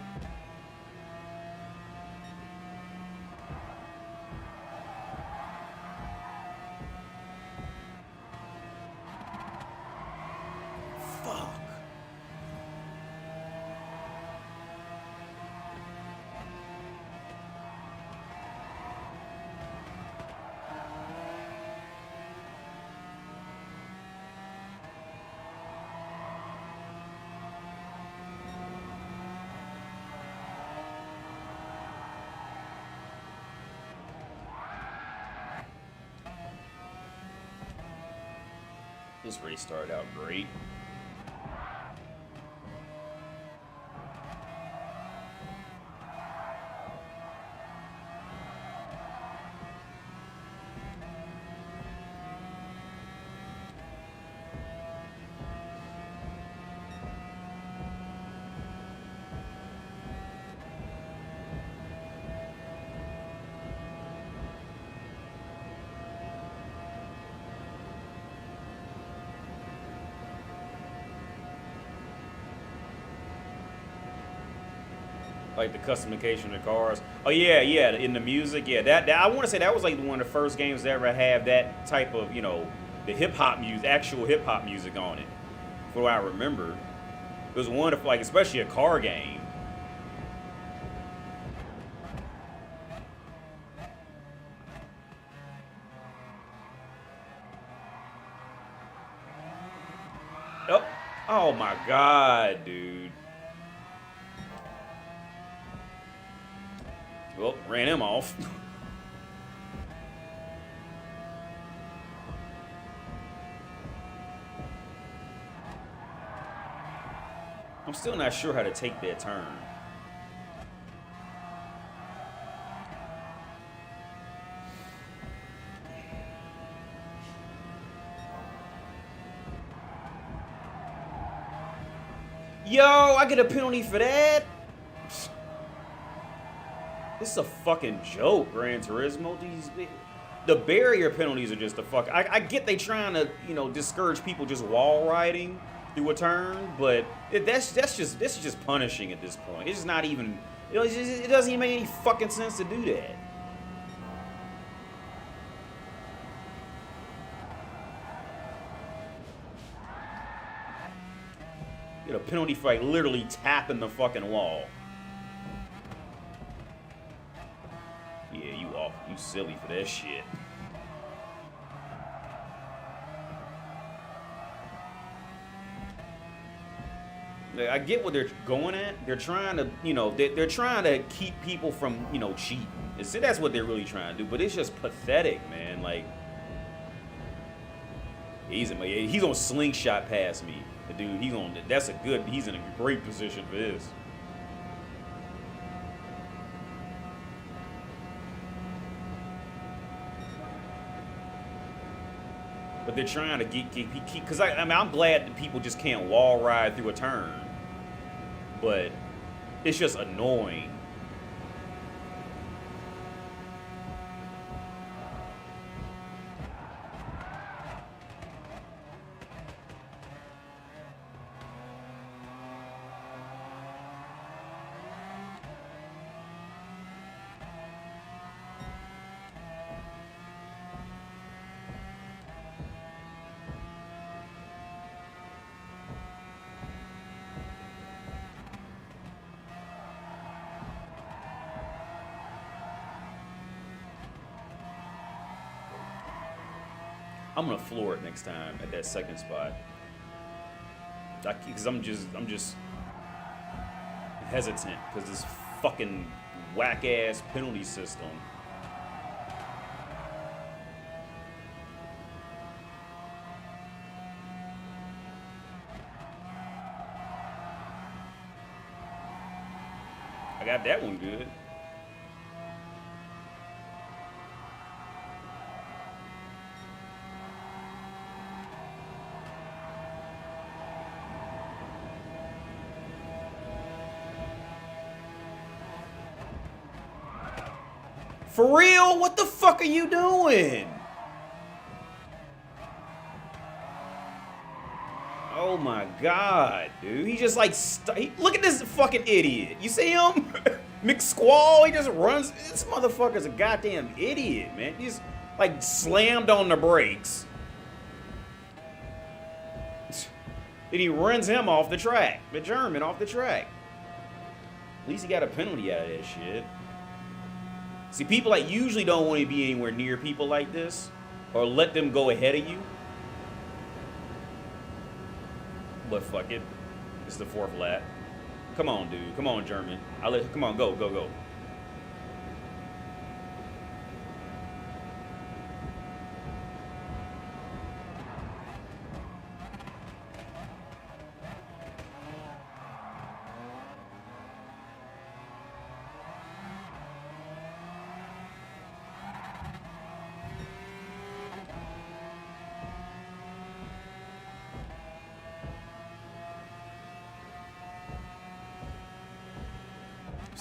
Fuck. This race started out great. Like the customization of the cars. Oh yeah, yeah. In the music, yeah. That I want to say that was like one of the first games to ever have that type of, you know, the hip hop music, actual hip hop music on it. For what I remember, it was wonderful. Like especially a car game. Oh, oh my God, dude. Well, ran him off. I'm still not sure how to take that turn. Yo, I get a penalty for that? This is a fucking joke, Gran Turismo. The barrier penalties are just a fuck. I get they trying to, you know, discourage people just wall riding through a turn, but this is just punishing at this point. It's just not even, you know, it doesn't even make any fucking sense to do that. Get a penalty for like literally tapping the fucking wall. Yeah, you off. You silly for that shit. I get what they're going at. They're trying to, you know, they're trying to keep people from, you know, cheating. That's what they're really trying to do. But it's just pathetic, man. Like, he's on slingshot past me. The dude, he's in a great position for this. But they're trying to keep because I mean, I'm glad that people just can't wall ride through a turn. But it's just annoying. I'm gonna floor it next time at that second spot. Because I'm just hesitant because this fucking whack ass penalty system. I got that one good. For real? What the fuck are you doing? Oh my God, dude. He just like, look at this fucking idiot. You see him? McSquall, he just runs. This motherfucker's a goddamn idiot, man. He's like slammed on the brakes. Then he runs him off the track. The German off the track. At least he got a penalty out of that shit. See, people like usually don't want to be anywhere near people like this or let them go ahead of you. But fuck it. It's the fourth lap. Come on, dude. Come on, German. Come on, go, go, go.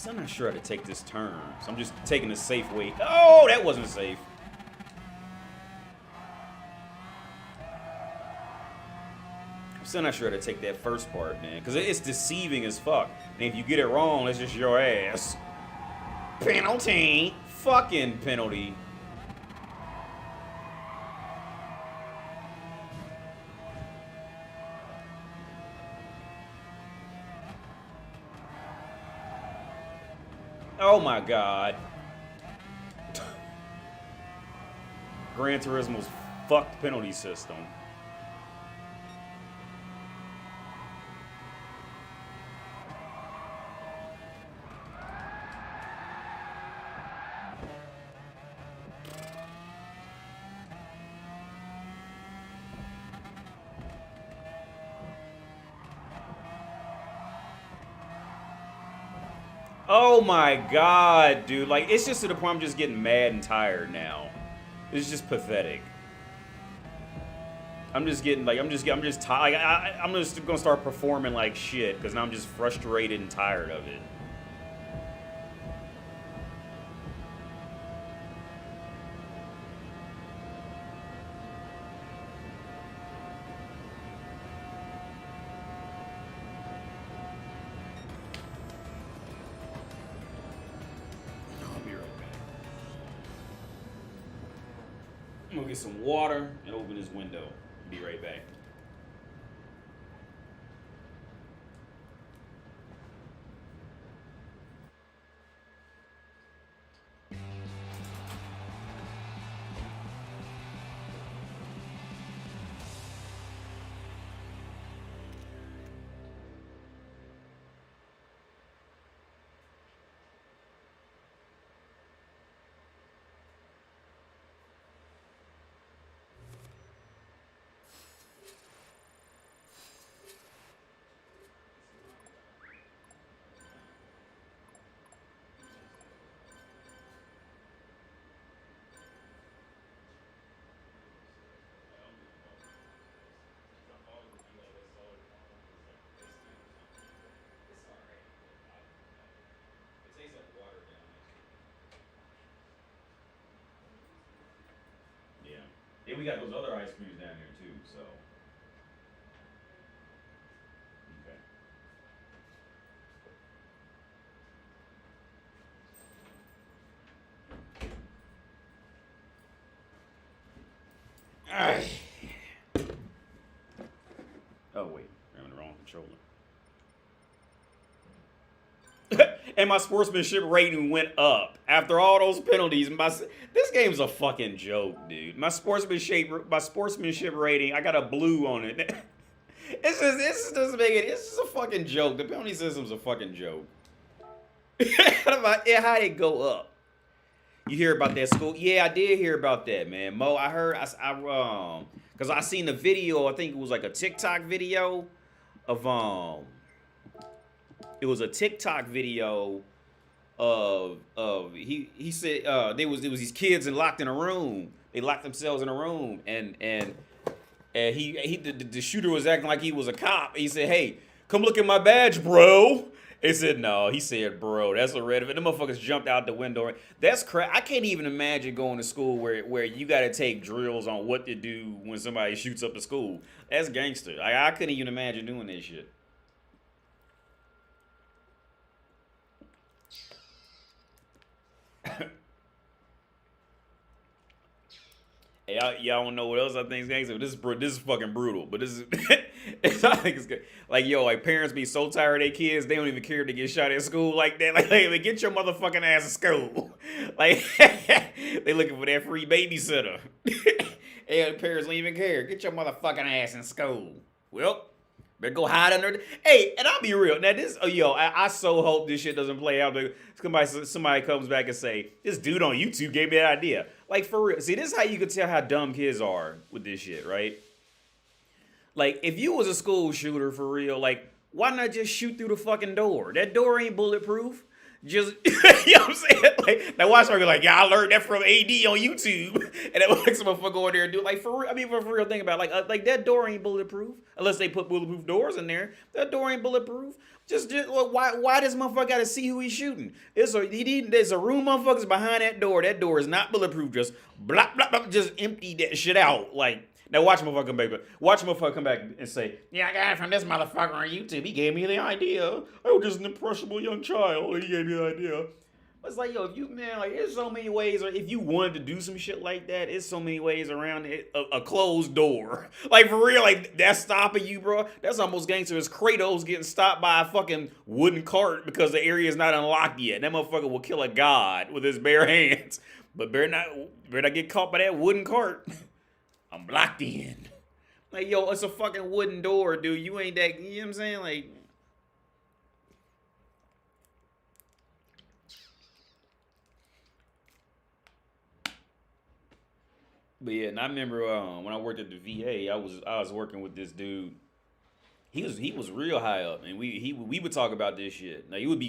I'm not sure how to take this turn, so I'm just taking a safe way. Oh, that wasn't safe. Still not sure how to take that first part, man, because it's deceiving as fuck. And if you get it wrong, it's just your ass. Penalty. Fucking penalty. Oh my god. Gran Turismo's fucked penalty system. Oh my god, dude. Like, it's just to the point I'm just getting mad and tired now. It's just pathetic. I'm just getting, like, I'm just tired. Like, I'm just gonna start performing like shit because now I'm just frustrated and tired of it. I'm gonna get some water and open this window. Be right back. Yeah, we got those other ice creams down there too, so. Okay. Oh wait, I'm in the wrong controller. And my sportsmanship rating went up after all those penalties. This game's a fucking joke, dude. My sportsmanship rating, I got a blue on it. This doesn't make it. It's just a fucking joke. The penalty system's a fucking joke. How'd it go up? You hear about that school? Yeah, I did hear about that, man. Mo, I heard. Because I seen the video. I think it was like a TikTok video of It was a TikTok video of he said there was these kids locked in a room. They locked themselves in a room, and the shooter was acting like he was a cop. He said, "Hey, come look at my badge, bro." They said no. He said, "Bro, that's a red." The motherfuckers jumped out the window. That's crap. I can't even imagine going to school where you got to take drills on what to do when somebody shoots up the school. That's gangster. I couldn't even imagine doing that shit. Hey, y'all don't know what else I think is gangster. This is fucking brutal. But this is, I think it's good. Like, yo, like parents be so tired of their kids, they don't even care to get shot at school like that. Like, hey, get your motherfucking ass to school. Like, they looking for that free babysitter. Hey, the parents don't even care. Get your motherfucking ass in school. Well, better go hide under. Hey, and I'll be real. Now this, I so hope this shit doesn't play out. Somebody comes back and say, this dude on YouTube gave me that idea. Like, for real. See, this is how you can tell how dumb kids are with this shit, right? Like, if you was a school shooter for real, like, why not just shoot through the fucking door? That door ain't bulletproof. Just, you know what I'm saying? Like, now watch her be like, yeah, I learned that from AD on YouTube. And then like some motherfucker go in there and do it. Like, for real, I mean, for real, think about it. Like that door ain't bulletproof. Unless they put bulletproof doors in there. That door ain't bulletproof. Just why does motherfucker gotta see who he's shooting? There's a room motherfuckers behind that door. That door is not bulletproof. Just blah, blah, blah, just empty that shit out. Like, Now watch motherfucker come back. Watch motherfucker come back and say, "Yeah, I got it from this motherfucker on YouTube. He gave me the idea. I was just an impressionable young child. He gave me the idea." It's like, yo, if you, man, like, there's so many ways, or if you wanted to do some shit like that, it's so many ways around it. A closed door. Like, for real, like, that's stopping you, bro. That's almost gangster as Kratos getting stopped by a fucking wooden cart because the area is not unlocked yet. That motherfucker will kill a god with his bare hands. But better not get caught by that wooden cart. I'm blocked in. Like, yo, it's a fucking wooden door, dude. You ain't that, you know what I'm saying? Like, but yeah, and I remember when I worked at the VA, I was working with this dude. He was real high up, and we would talk about this shit. Now it would be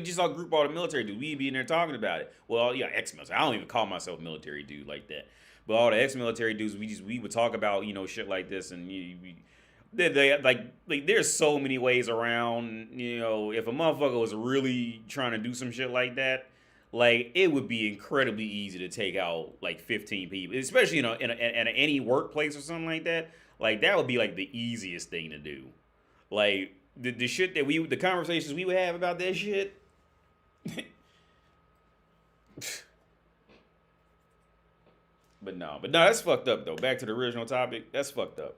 just all group all the military dudes. We'd be in there talking about it. Well, yeah, ex-military. I don't even call myself military dude like that. But all the ex-military dudes, we would talk about, you know, shit like this, and like there's so many ways around. You know, if a motherfucker was really trying to do some shit like that. Like, it would be incredibly easy to take out, like, 15 people. Especially, you know, in any workplace or something like that. Like, that would be, like, the easiest thing to do. Like, the shit that the conversations we would have about that shit. But no, that's fucked up, though. Back to the original topic. That's fucked up.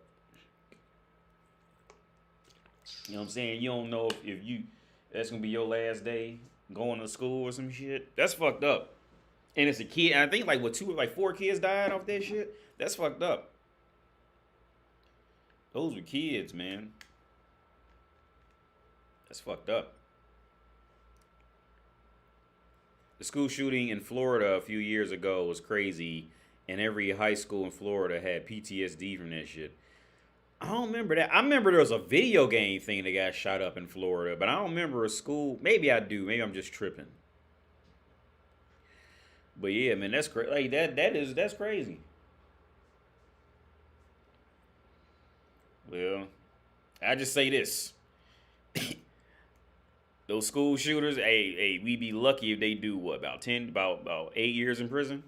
You know what I'm saying? You don't know if that's going to be your last day going to school or some shit. That's fucked up. And it's a kid. And I think like 4 kids died off that shit. That's fucked up. Those were kids, man. That's fucked up. The school shooting in Florida a few years ago was crazy. And every high school in Florida had PTSD from that shit. I don't remember that. I remember there was a video game thing that got shot up in Florida, but I don't remember a school. Maybe I do. Maybe I'm just tripping. But yeah, man, that's crazy. Like that's crazy. Well, I just say this: those school shooters, hey, we be lucky if they do what, about 8 years in prison,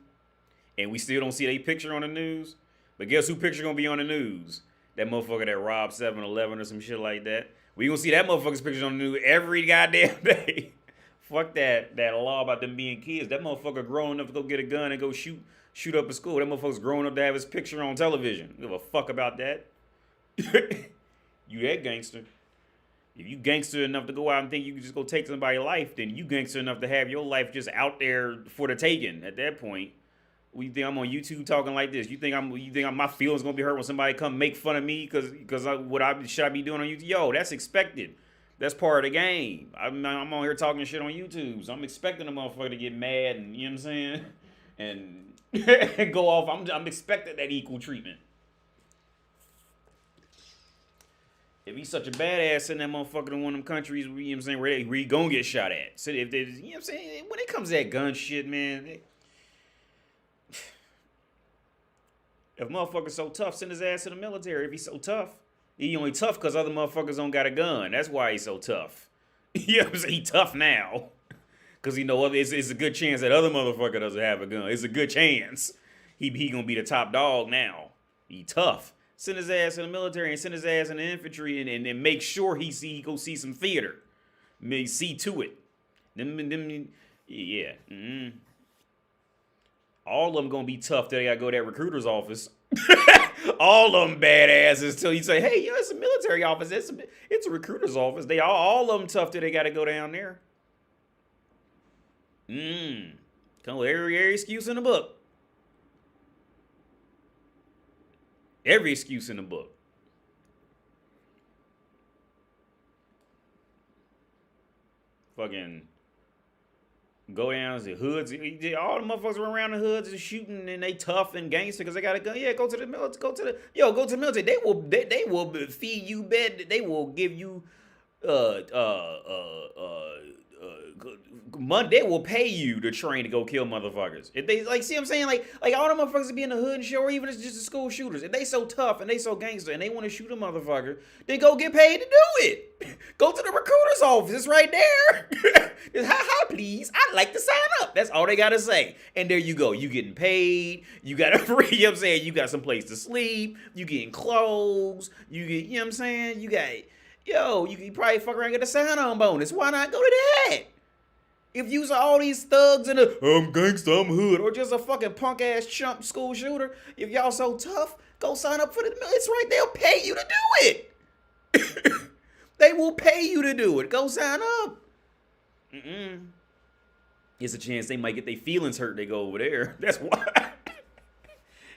and we still don't see their picture on the news. But guess who picture gonna be on the news? That motherfucker that robbed 7-Eleven or some shit like that. We gonna see that motherfucker's pictures on the news every goddamn day. Fuck that law about them being kids. That motherfucker growing up to go get a gun and go shoot up a school. That motherfucker's growing up to have his picture on television. Give a fuck about that. You that gangster. If you gangster enough to go out and think you can just go take somebody's life, then you gangster enough to have your life just out there for the taking at that point. You think I'm on YouTube talking like this? You think my feelings gonna be hurt when somebody come make fun of me because should I be doing on YouTube? Yo, that's expected. That's part of the game. I'm on here talking shit on YouTube, so I'm expecting a motherfucker to get mad and, you know what I'm saying, and go off. I'm expecting that equal treatment. If he's such a badass in that motherfucker in one of them countries, you know what I'm saying, where he gonna get shot at. So if there's, you know what I'm saying, when it comes to that gun shit, man. If motherfucker's so tough, send his ass to the military. If he's so tough, he only tough because other motherfuckers don't got a gun. That's why he's so tough. You know what I'm saying? He tough now. Because you know it's a good chance that other motherfucker doesn't have a gun. It's a good chance. He gonna be the top dog now. He tough. Send his ass in the military and send his ass in the infantry and make sure he go see some theater. See to it. Yeah. Mm-hmm. All of them gonna be tough till they gotta go to that recruiter's office. All of them badasses till you say, hey, yo, it's a military office. It's a recruiter's office. They all of them tough till they gotta go down there. Come with every excuse in the book. Every excuse in the book. Fucking go down to the hoods. All the motherfuckers around the hoods are shooting and they tough and gangster because they got a gun. Yeah, go to the military. Go to the military. They will feed you bed. They will give you money. They will pay you to train to go kill motherfuckers. If they see what I'm saying, like all the motherfuckers that be in the hood and shit, or even it's just the school shooters. If they so tough and they so gangster and they want to shoot a motherfucker, they go get paid to do it. Go to the recruiter's office. It's right there. Just, hi, please. I'd like to sign up. That's all they got to say. And there you go. You getting paid. You got a free, you know what I'm saying? You got some place to sleep. You getting clothes. You get, you know what I'm saying? You got, you probably fuck around and get a sign-on bonus. Why not go to that? If you's all these thugs in a, I'm gangsta, I'm hood, or just a fucking punk-ass chump school shooter, if y'all so tough, go sign up for the, it's right, they'll pay you to do it. They will pay you to do it. Go sign up. It's a chance they might get their feelings hurt. They go over there. That's why.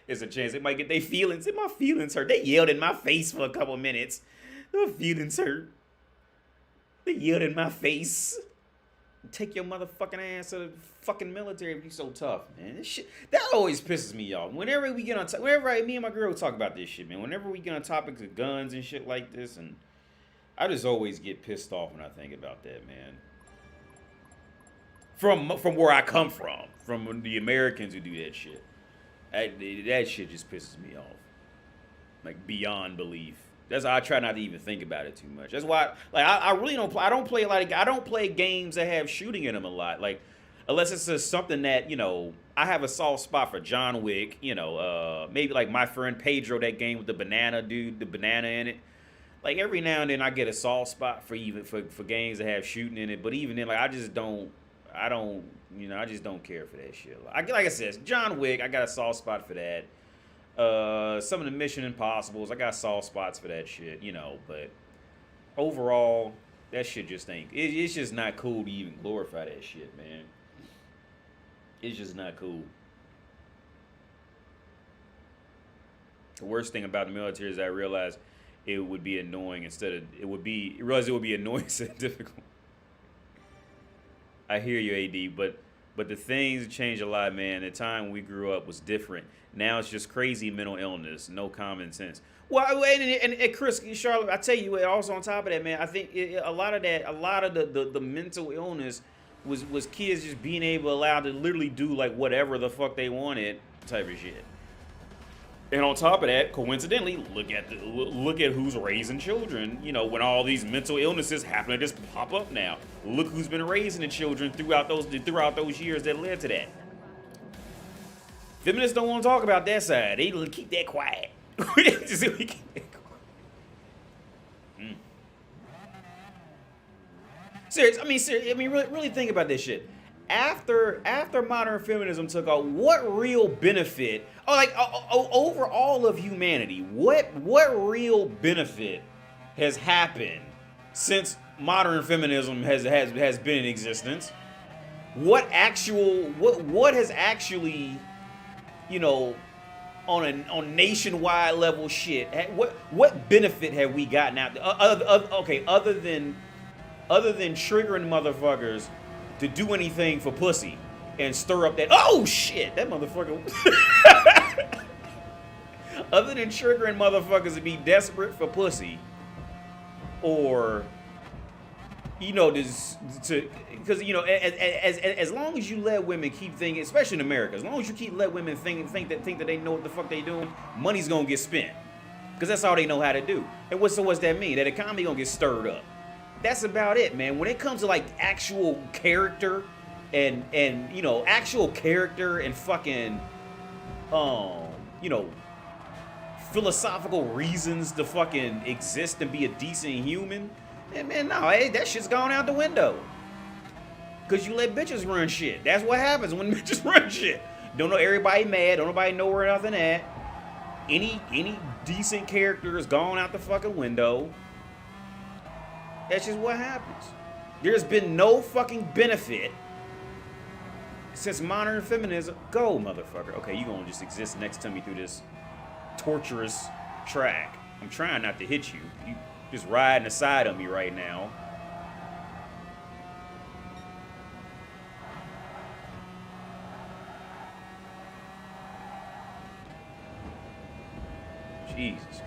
It's a chance they might get their feelings. My feelings hurt. They yelled in my face for a couple minutes. My feelings hurt. They yelled in my face. Take your motherfucking ass to the fucking military if you so tough, man. This shit, that always pisses me off. Whenever we get on, me and my girl talk about this shit, man. Whenever we get on topics of guns and shit like this, and I just always get pissed off when I think about that, man. From where I come from the Americans who do that shit. That shit just pisses me off, like beyond belief. That's why I try not to even think about it too much. That's why, like, I really don't. I don't play a lot of. I don't play games that have shooting in them a lot. Like, unless it's just something that, I have a soft spot for John Wick. Maybe like my friend Pedro, that game with the banana dude, the banana in it. Like every now and then I get a soft spot for games that have shooting in it. But even then, like I just don't care for that shit. Like I said, John Wick, I got a soft spot for that. Some of the Mission Impossibles, I got soft spots for that shit, but overall, that shit just ain't, it's just not cool to even glorify that shit, man. It's just not cool. The worst thing about the military is I realized it would be annoying it would be annoying instead of difficult. I hear you, AD, but the things change a lot, man. The time when we grew up was different. Now it's just crazy mental illness, no common sense. Well, and Chris, Charlotte, I tell you, also on top of that, man, I think a lot of the mental illness was kids just being allowed to literally do like whatever the fuck they wanted type of shit. And on top of that, coincidentally, look at who's raising children. When all these mental illnesses happen to just pop up now. Look who's been raising the children throughout those years that led to that. Feminists don't want to talk about that side. They keep that quiet. Serious. Really think about this shit. After modern feminism took off, what real benefit, over all of humanity, what real benefit has happened since modern feminism has been in existence? What has actually, on nationwide level shit? What benefit have we gotten out? Other than triggering motherfuckers to do anything for pussy and stir up that, oh shit, that motherfucker. Other than triggering motherfuckers to be desperate for pussy, or because as long as you let women keep thinking, especially in America, as long as you let women think that they know what the fuck they doing, money's gonna get spent, because that's all they know how to do. And what's that mean? That economy gonna get stirred up. That's about it, man. When it comes to like actual character and fucking philosophical reasons to fucking exist and be a decent human, man, no, that shit's gone out the window. Cause you let bitches run shit. That's what happens when bitches run shit. Don't know everybody mad. Don't nobody know where nothing at. Any decent character is gone out the fucking window. That's just what happens. There's been no fucking benefit since modern feminism. Go, motherfucker. Okay, you gonna just exist next to me through this torturous track. I'm trying not to hit you. You just riding the side of me right now. Jesus Christ.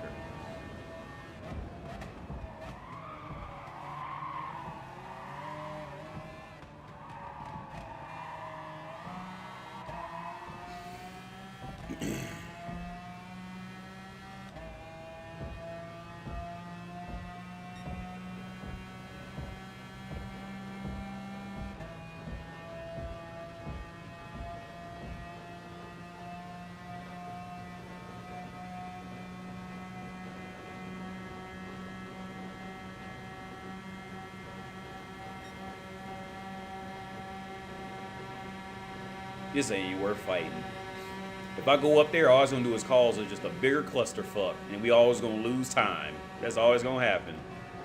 This ain't worth fighting. If I go up there, all it's gonna do is cause just a bigger clusterfuck, and we always gonna lose time. That's always gonna happen.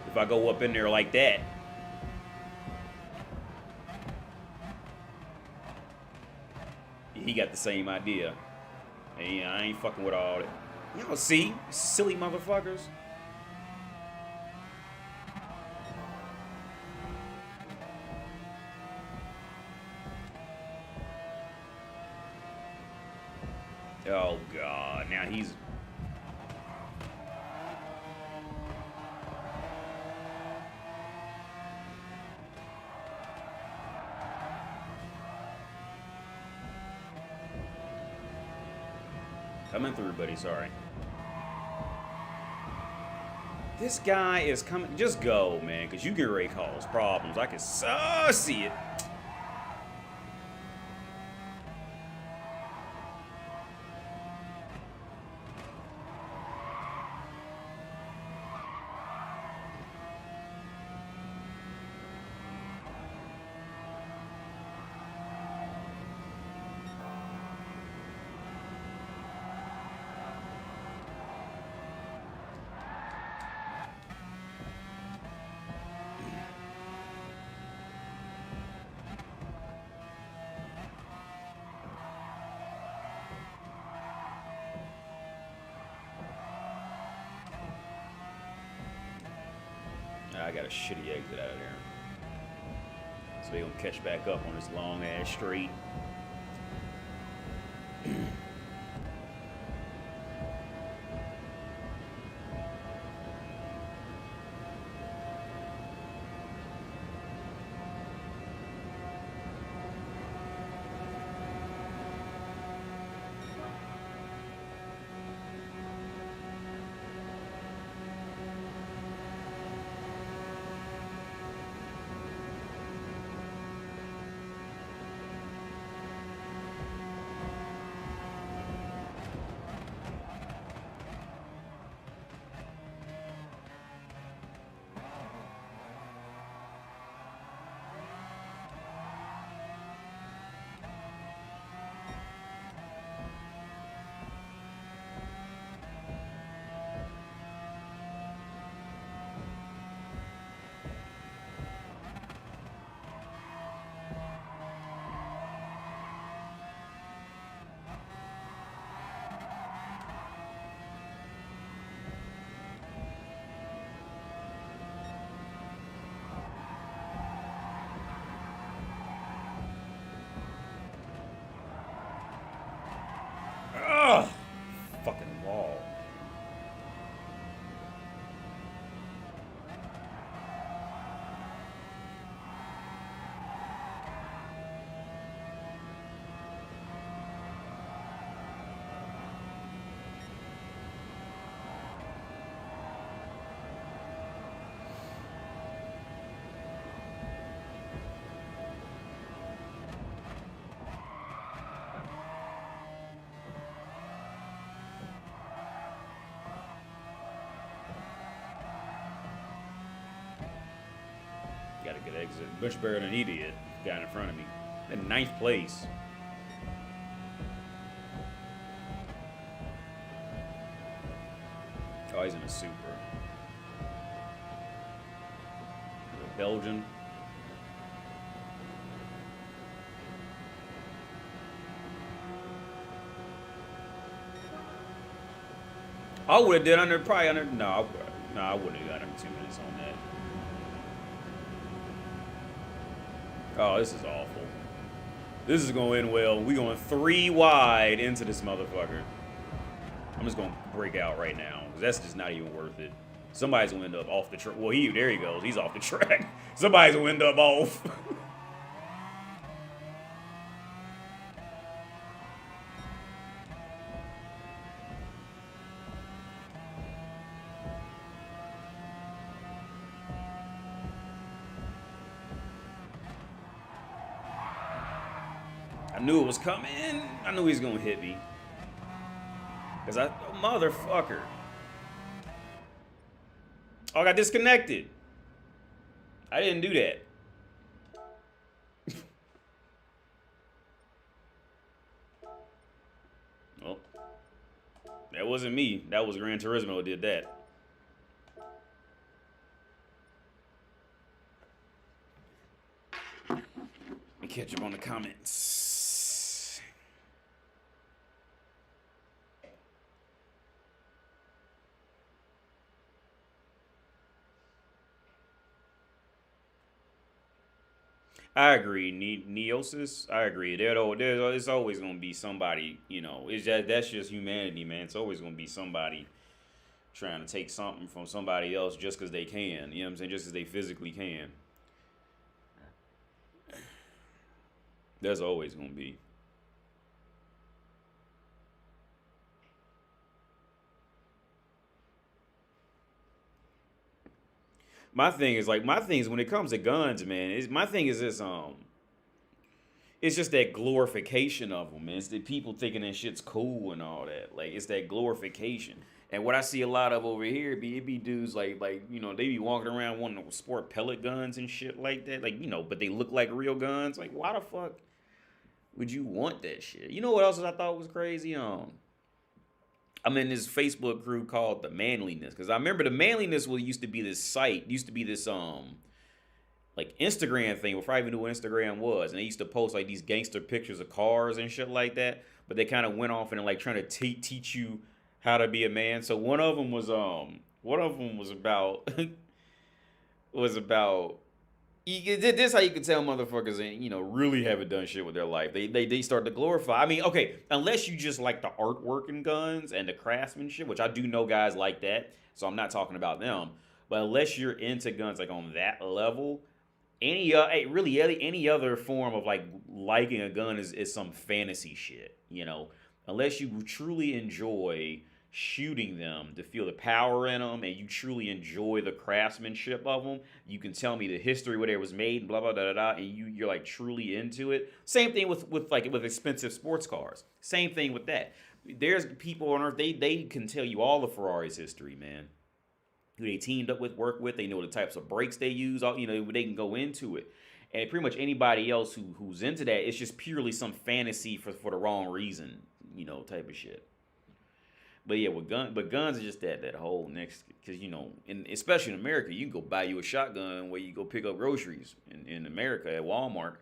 If I go up in there like that. He got the same idea. And I ain't fucking with all that. You don't see, silly motherfuckers. Oh God, now he's... Coming through, buddy, sorry. This guy is coming, just go, man, because you get ready to cause problems. I can so see it. I got a shitty exit out of there. So they gonna catch back up on this long ass straight. Ugh! Fucking wall. Got a good exit. Much better than an idiot guy in front of me. In ninth place. Oh, he's in a super. A Belgian. I would have did under, probably under, no, I wouldn't have got under 2 minutes on that. Oh, this is awful. This is going to end well. We're going 3 wide into this motherfucker. I'm just going to break out right now, because that's just not even worth it. Somebody's going to end up off the track. Well, there he goes. He's off the track. Somebody's going to end up off. I knew it was coming. I knew he was going to hit me. Because motherfucker. Oh, I got disconnected. I didn't do that. That wasn't me. That was Gran Turismo who did that. Let me catch up on the comments. I agree. Neosis. I agree. There's always gonna be somebody. It's that's just humanity, man. It's always gonna be somebody trying to take something from somebody else just because they can. You know what I'm saying? Just because they physically can. There's always gonna be. My thing is when it comes to guns, man. My thing is this. It's just that glorification of them, man. It's the people thinking that shit's cool and all that. Like it's that glorification. And what I see a lot of over here, it be dudes they be walking around wanting to sport pellet guns and shit like that. But they look like real guns. Like, why the fuck would you want that shit? You know what else I thought was crazy? I'm in this Facebook group called The Manliness. Because I remember The Manliness used to be this site, used to be this like Instagram thing before I even knew what Instagram was. And they used to post like these gangster pictures of cars and shit like that. But they kind of went off and like trying to teach you how to be a man. So one of them was about was about this is how you can tell motherfuckers ain't really haven't done shit with their life. They start to glorify. I mean, okay, unless you just like the artwork in guns and the craftsmanship, which I do know guys like that, so I'm not talking about them. But unless you're into guns like on that level, any other form of like liking a gun is some fantasy shit. Unless you truly enjoy shooting them to feel the power in them and you truly enjoy the craftsmanship of them, you can tell me the history where it was made, blah blah da da da, and you're like truly into it. Same thing with expensive sports cars. Same thing with that. There's people on earth, they can tell you all the Ferrari's history, man. Who they teamed up with, work with, they know the types of brakes they use, they can go into it. And pretty much anybody else who's into that, it's just purely some fantasy for the wrong reason, type of shit. But yeah, guns are just that whole next, because especially in America, you can go buy you a shotgun where you go pick up groceries in America at Walmart.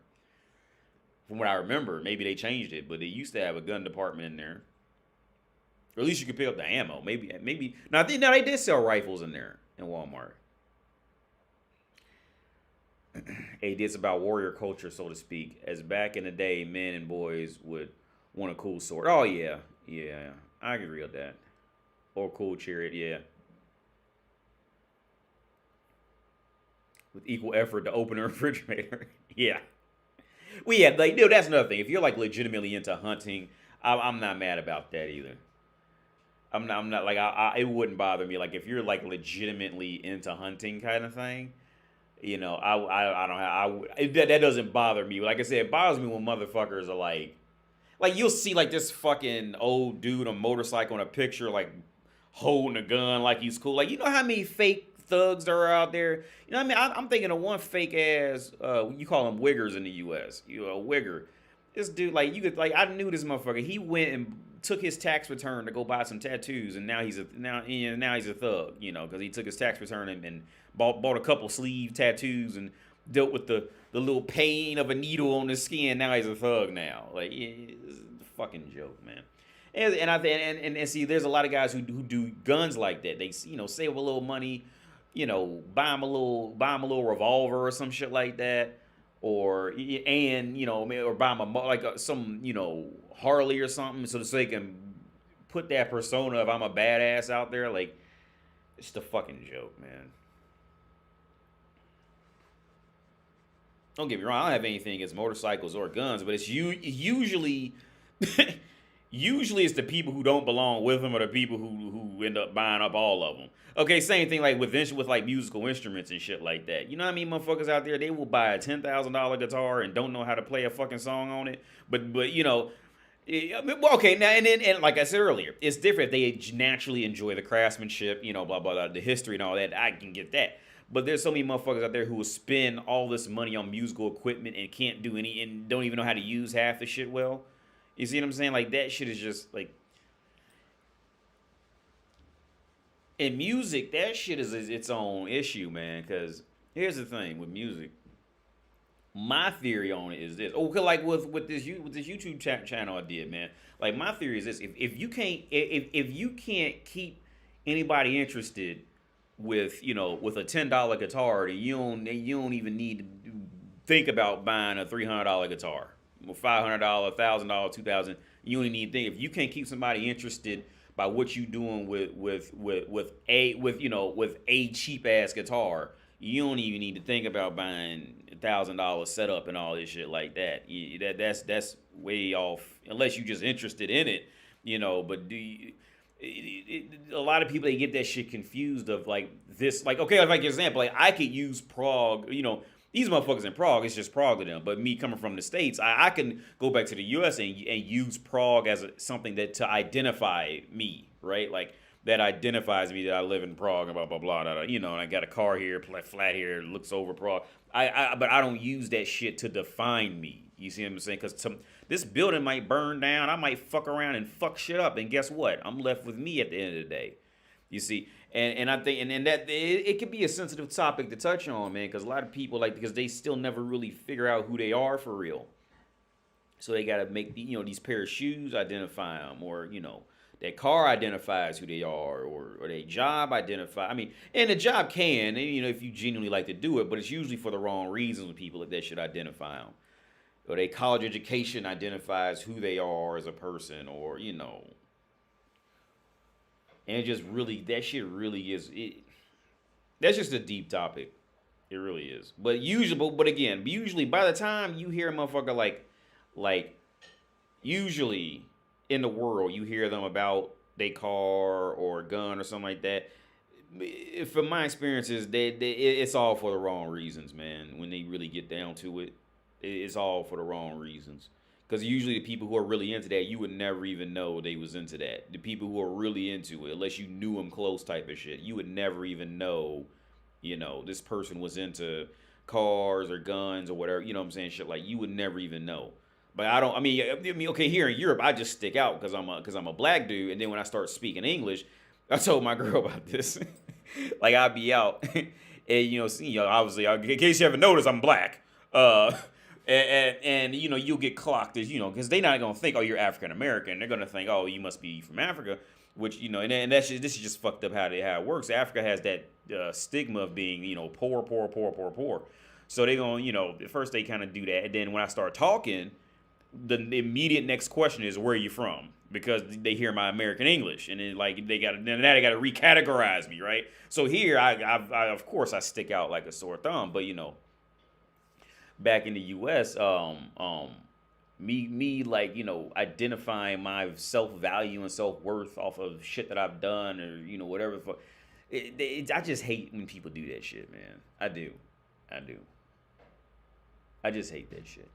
From what I remember, maybe they changed it, but they used to have a gun department in there. Or at least you could pick up the ammo. Maybe now they did sell rifles in there in Walmart. Hey, it's about warrior culture, so to speak. As back in the day, men and boys would want a cool sword. Oh yeah, I agree with that. Or a cool chariot, yeah. With equal effort to open a refrigerator, yeah. Well, yeah, that's another thing. If you're like legitimately into hunting, I'm not mad about that either. I'm not like it wouldn't bother me. Like if you're like legitimately into hunting kind of thing, that doesn't bother me. Like I said, it bothers me when motherfuckers are like you'll see like this fucking old dude on a motorcycle in a picture like holding a gun like he's cool. Like how many fake thugs there are out there? You know what I mean? I'm thinking of one fake ass. You call them wiggers in the U.S. A wigger. This dude I knew this motherfucker. He went and took his tax return to go buy some tattoos, and now he's a thug, because he took his tax return and bought a couple sleeve tattoos and dealt with the little pain of a needle on his skin. Now he's a thug now. Like, it's a fucking joke, man. And see, there's a lot of guys who do guns like that. They save a little money, buy him a little revolver or some shit like that. Or buy them some Harley or something, so they can put that persona of I'm a badass out there. Like, it's the fucking joke, man. Don't get me wrong, I don't have anything against motorcycles or guns, but it's usually usually it's the people who don't belong with them or the people who end up buying up all of them. Okay, same thing like with like musical instruments and shit like that. You know what I mean? Motherfuckers out there, they will buy a $10,000 guitar and don't know how to play a fucking song on it. But okay, now and like I said earlier, it's different if they naturally enjoy the craftsmanship, blah blah blah, the history and all that. I can get that. But there's so many motherfuckers out there who will spend all this money on musical equipment and can't do any and don't even know how to use half the shit well. You see what I'm saying? Like, that shit is just like, In music, that shit is its own issue, man. Because here's the thing with music. My theory on it is this. Oh, 'cause like with this YouTube channel I did, man. Like my theory is this: if you can't if you can't keep anybody interested with with a $10 guitar, then you don't even need to think about buying a $300 guitar, $500, $1,000, 2,000. You only need to think if you can't keep somebody interested by what you doing with a cheap ass guitar. You don't even need to think about buying $1,000 setup and all this shit like that. That's way off unless you're just interested in it, But a lot of people they get that shit confused of like this, like okay, like example, like I could use Prague, these motherfuckers in Prague, it's just Prague to them. But me coming from the States, I can go back to the US and use Prague as something that to identify me, right? Like that identifies me that I live in Prague and blah blah blah, and I got a car here, flat here, looks over Prague. But I don't use that shit to define me. You see what I'm saying? Because this building might burn down, I might fuck around and fuck shit up, and guess what? I'm left with me at the end of the day. You see, and I think and that it can be a sensitive topic to touch on, man, because a lot of people because they still never really figure out who they are for real. So they gotta make these pair of shoes identify them, or that car identifies who they are, or their job identify. I mean, and the job can, if you genuinely like to do it, but it's usually for the wrong reasons with people that should identify them. Or their college education identifies who they are as a person, or and it just really that shit really is it. That's just a deep topic. It really is. But usually by the time you hear a motherfucker like usually in the world you hear them about their car or a gun or something like that. From my experiences, it's all for the wrong reasons, man. When they really get down to it, it's all for the wrong reasons. Because usually the people who are really into that, you would never even know they was into that. The people who are really into it, unless you knew them close type of shit, you would never even know, this person was into cars or guns or whatever, you know what I'm saying? Shit like you would never even know. But okay, here in Europe, I just stick out because I'm a black dude, and then when I start speaking English, I told my girl about this. Like I'd be out, and obviously, in case you haven't noticed, I'm black. And you'll get clocked as because they're not gonna think, oh, you're African American. They're gonna think, oh, you must be from Africa, which and this is just fucked up how it works. Africa has that stigma of being poor. So they gonna at first they kind of do that, and then when I start talking, the immediate next question is, where are you from? Because they hear my American English, and then they got to recategorize me, right? So here I of course I stick out like a sore thumb, but back in the U.S., me identifying my self value and self worth off of shit that I've done or whatever. I just hate when people do that shit, man. I do. I just hate that shit.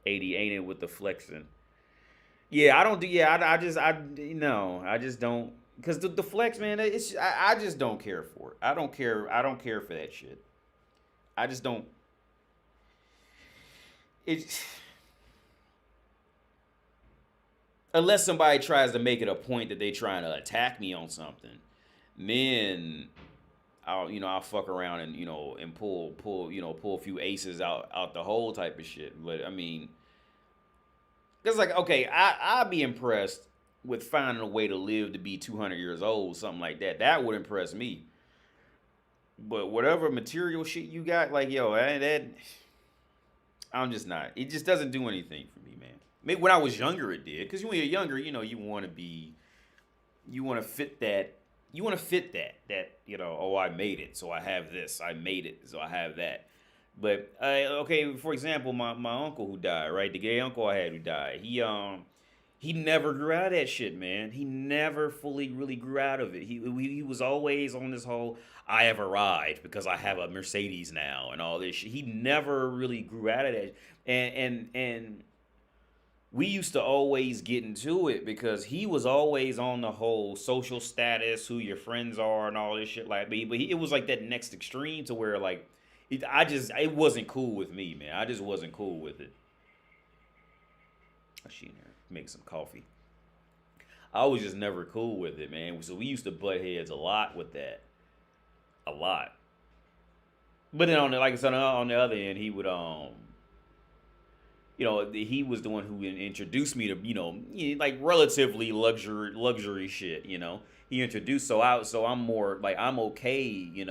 80 ain't it with the flexing. Yeah, I don't do. Yeah, I just don't. Because the flex, man, I just don't care for it. I don't care for that shit. I just don't. It's unless somebody tries to make it a point that they trying to attack me on something, then I'll fuck around and and pull a few aces out the hole type of shit. But I mean, it's like, okay, I'd be impressed with finding a way to live to be 200 years old, something like that. That would impress me. But whatever material shit you got, I'm just not. It just doesn't do anything for me, man. Maybe when I was younger, it did. Because when you're younger, you want to fit that. You want to fit that, oh, I made it, so I have this. I made it, so I have that. But, okay, for example, my uncle who died, right? The gay uncle I had who died. He never grew out of that shit, man. He never fully really grew out of it. He was always on this whole, I have arrived because I have a Mercedes now and all this shit. He never really grew out of that. And we used to always get into it because he was always on the whole social status, who your friends are and all this shit like me. But it was like that next extreme to where it wasn't cool with me, man. I just wasn't cool with it. She in there make some coffee. I was just never cool with it, man. So we used to butt heads a lot with that, a lot. But then like I said, on the other end, he would he was the one who introduced me to like relatively luxury shit. He introduced so I'm more like I'm okay,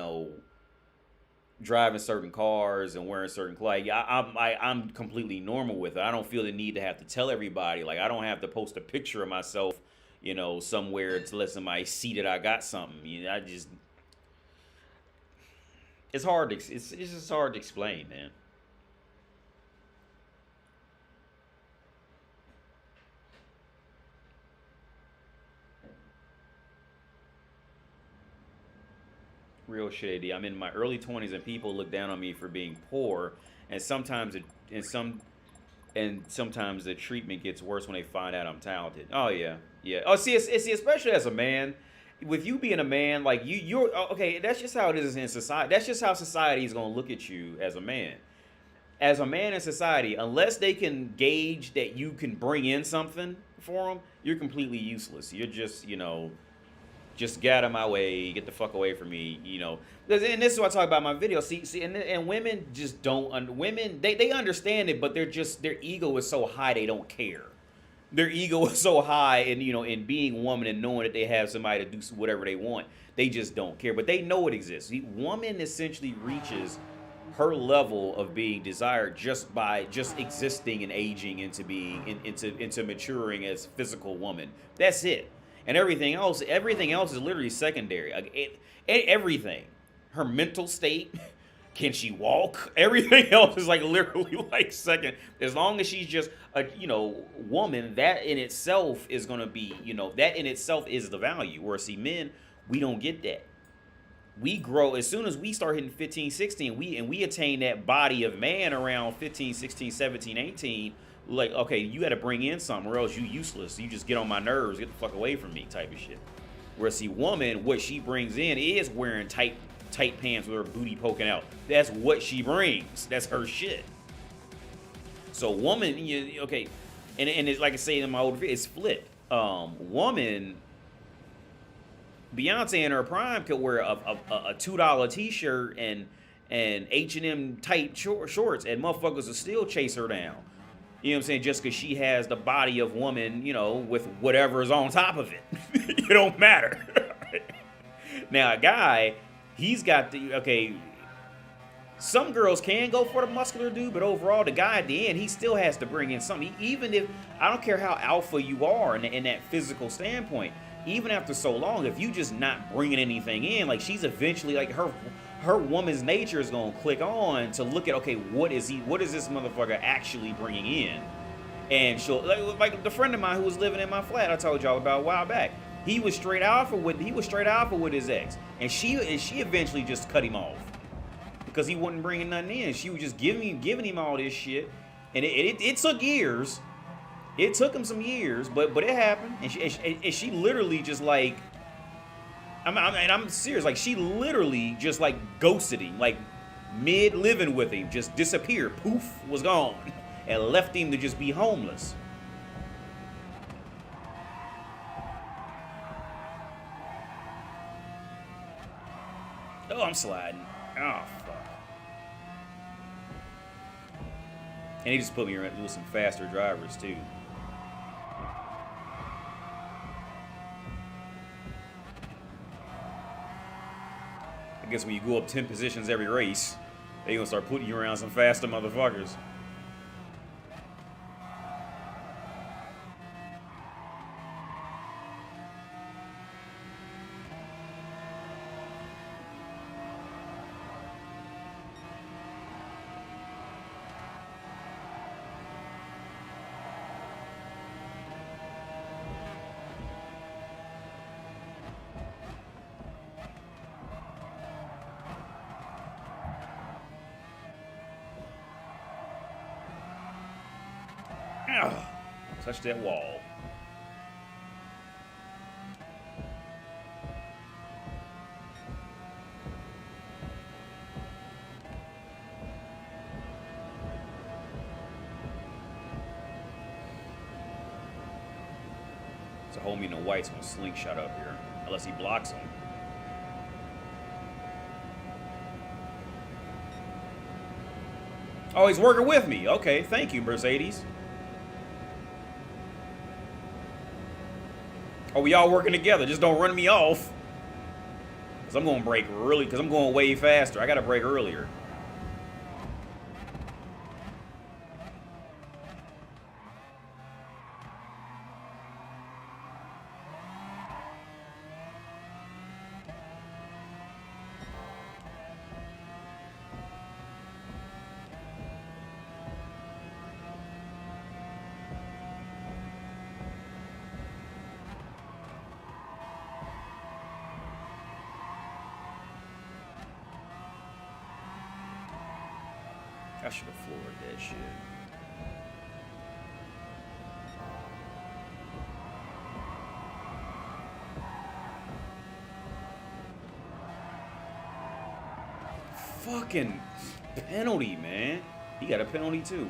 driving certain cars and wearing certain clothes. Like, I'm completely normal with it. I don't feel the need to have to tell everybody. Like I don't have to post a picture of myself, somewhere to let somebody see that I got something. I just it's hard to it's just hard to explain, man. Real shady. I'm in my early 20s and people look down on me for being poor, and sometimes it and sometimes the treatment gets worse when they find out I'm talented. Oh yeah, yeah. Oh, see, especially as a man, with you being a man, like okay. That's just how it is in society. That's just how society is gonna look at you as a man. As a man in society, unless they can gauge that you can bring in something for them, you're completely useless. You're just get out of my way, get the fuck away from me. And this is what I talk about in my video. See, and women just don't. Women, they understand it, but their ego is so high they don't care. Their ego is so high, and in being woman and knowing that they have somebody to do whatever they want, they just don't care. But they know it exists. The woman essentially reaches her level of being desired just by just existing and aging into being into maturing as physical woman. That's it. And everything else is literally secondary. Like everything, her mental state, can she walk? Everything else is like literally like second. As long as she's just a woman, that in itself is gonna be that in itself is the value. Whereas see, men, we don't get that. We grow as soon as we start hitting 15, 16, we attain that body of man around 15, 16, 17, 18. Like, okay, you got to bring in something or else you useless. You just get on my nerves, get the fuck away from me type of shit. Whereas see, woman, what she brings in is wearing tight pants with her booty poking out. That's what she brings. That's her shit. So woman, okay, and it's like I say in my old video, it's flipped. Woman, Beyonce in her prime could wear a $2 t-shirt and H&M tight shorts, and motherfuckers will still chase her down. You know what I'm saying? Just because she has the body of woman, with whatever's on top of it. It don't matter. Now, a guy, he's got okay, some girls can go for the muscular dude, but overall, the guy at the end, he still has to bring in something. Even if, I don't care how alpha you are in that physical standpoint, even after so long, if you just not bringing anything in, like she's eventually, like her woman's nature is gonna click on to look at, okay, what is this motherfucker actually bringing in? And she'll like the friend of mine who was living in my flat I told y'all about a while back. He was straight alpha with his ex, and she eventually just cut him off because he wasn't bringing nothing in. She was just giving him all this shit, and it took years. It took him some years, but it happened, and she literally just like. I'm serious. Like she literally just like ghosted him, like mid living with him, just disappeared. Poof, was gone, and left him to just be homeless. Oh, I'm sliding. Oh fuck. And he just put me around with some faster drivers too. I guess when you go up 10 positions every race, they gonna start putting you around some faster motherfuckers. Touch that wall. It's homie in the white's gonna slingshot up here. Unless he blocks him. Oh, he's working with me. Okay, thank you, Mercedes. Oh, we all working together. Just don't run me off. Because I'm going to brake really, because I'm going way faster. I got to brake earlier. I should have floored that shit. Fucking penalty, man. He got a penalty too.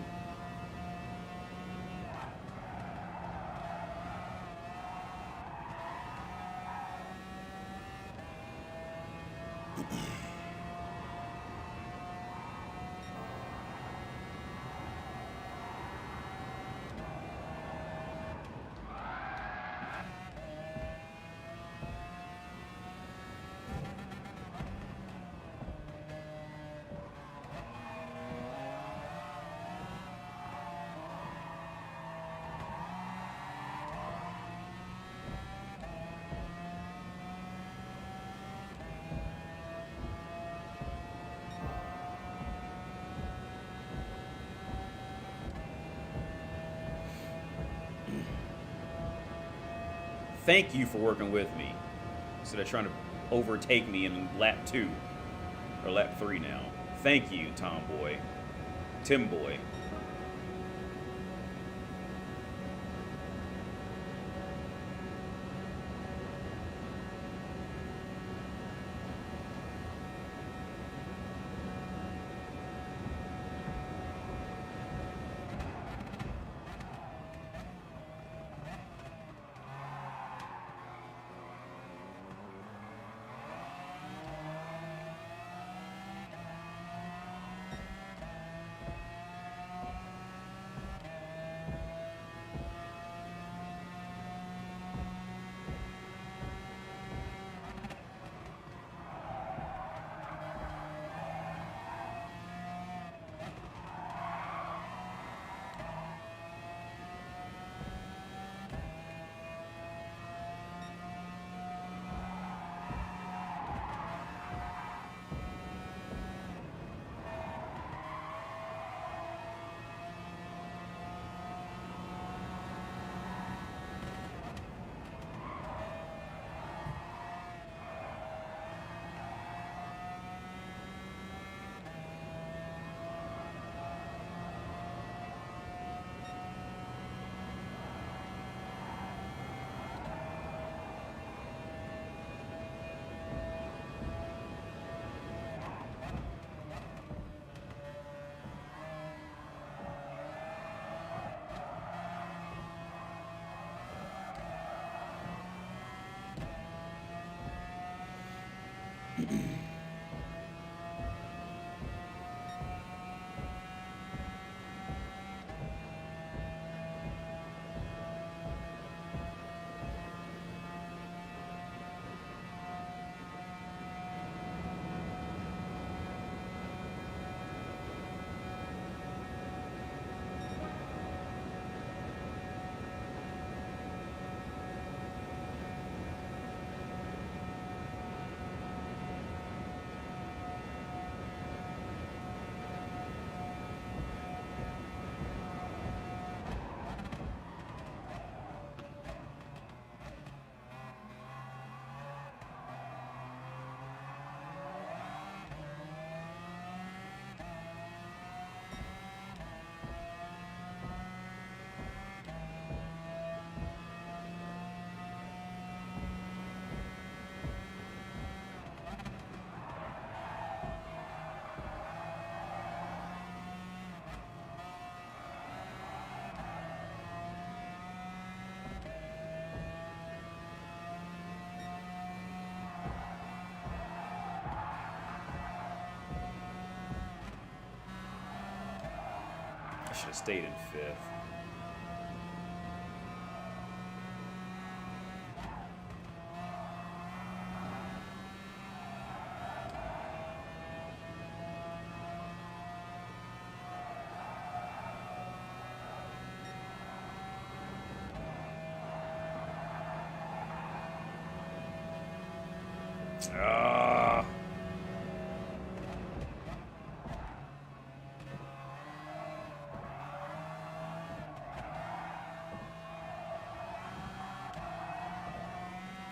Thank you for working with me. Instead of trying to overtake me in lap 2. Or lap 3 now. Thank you, Tomboy. Timboy. I should have stayed in fifth. Ah.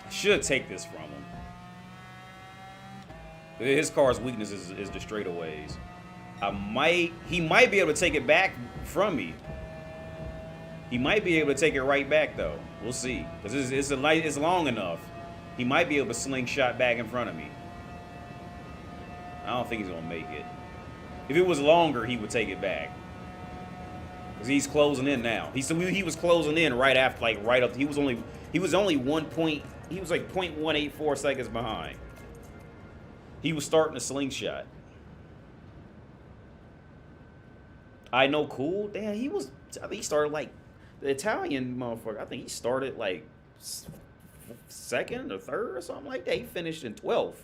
Should take this from him. His car's weakness is the straightaways. He might be able to take it back from me. He might be able to take it right back though. We'll see, because it's long enough. He might be able to slingshot back in front of me. I don't think he's gonna make it. If it was longer, he would take it back. Cause he's closing in now. He was closing in right after, like right up. He was only 1 point. He was like 0.184 seconds behind. He was starting a slingshot. I know, cool. Damn, I think he started like the Italian motherfucker. I think he started like second or third or something like that. He finished in 12th.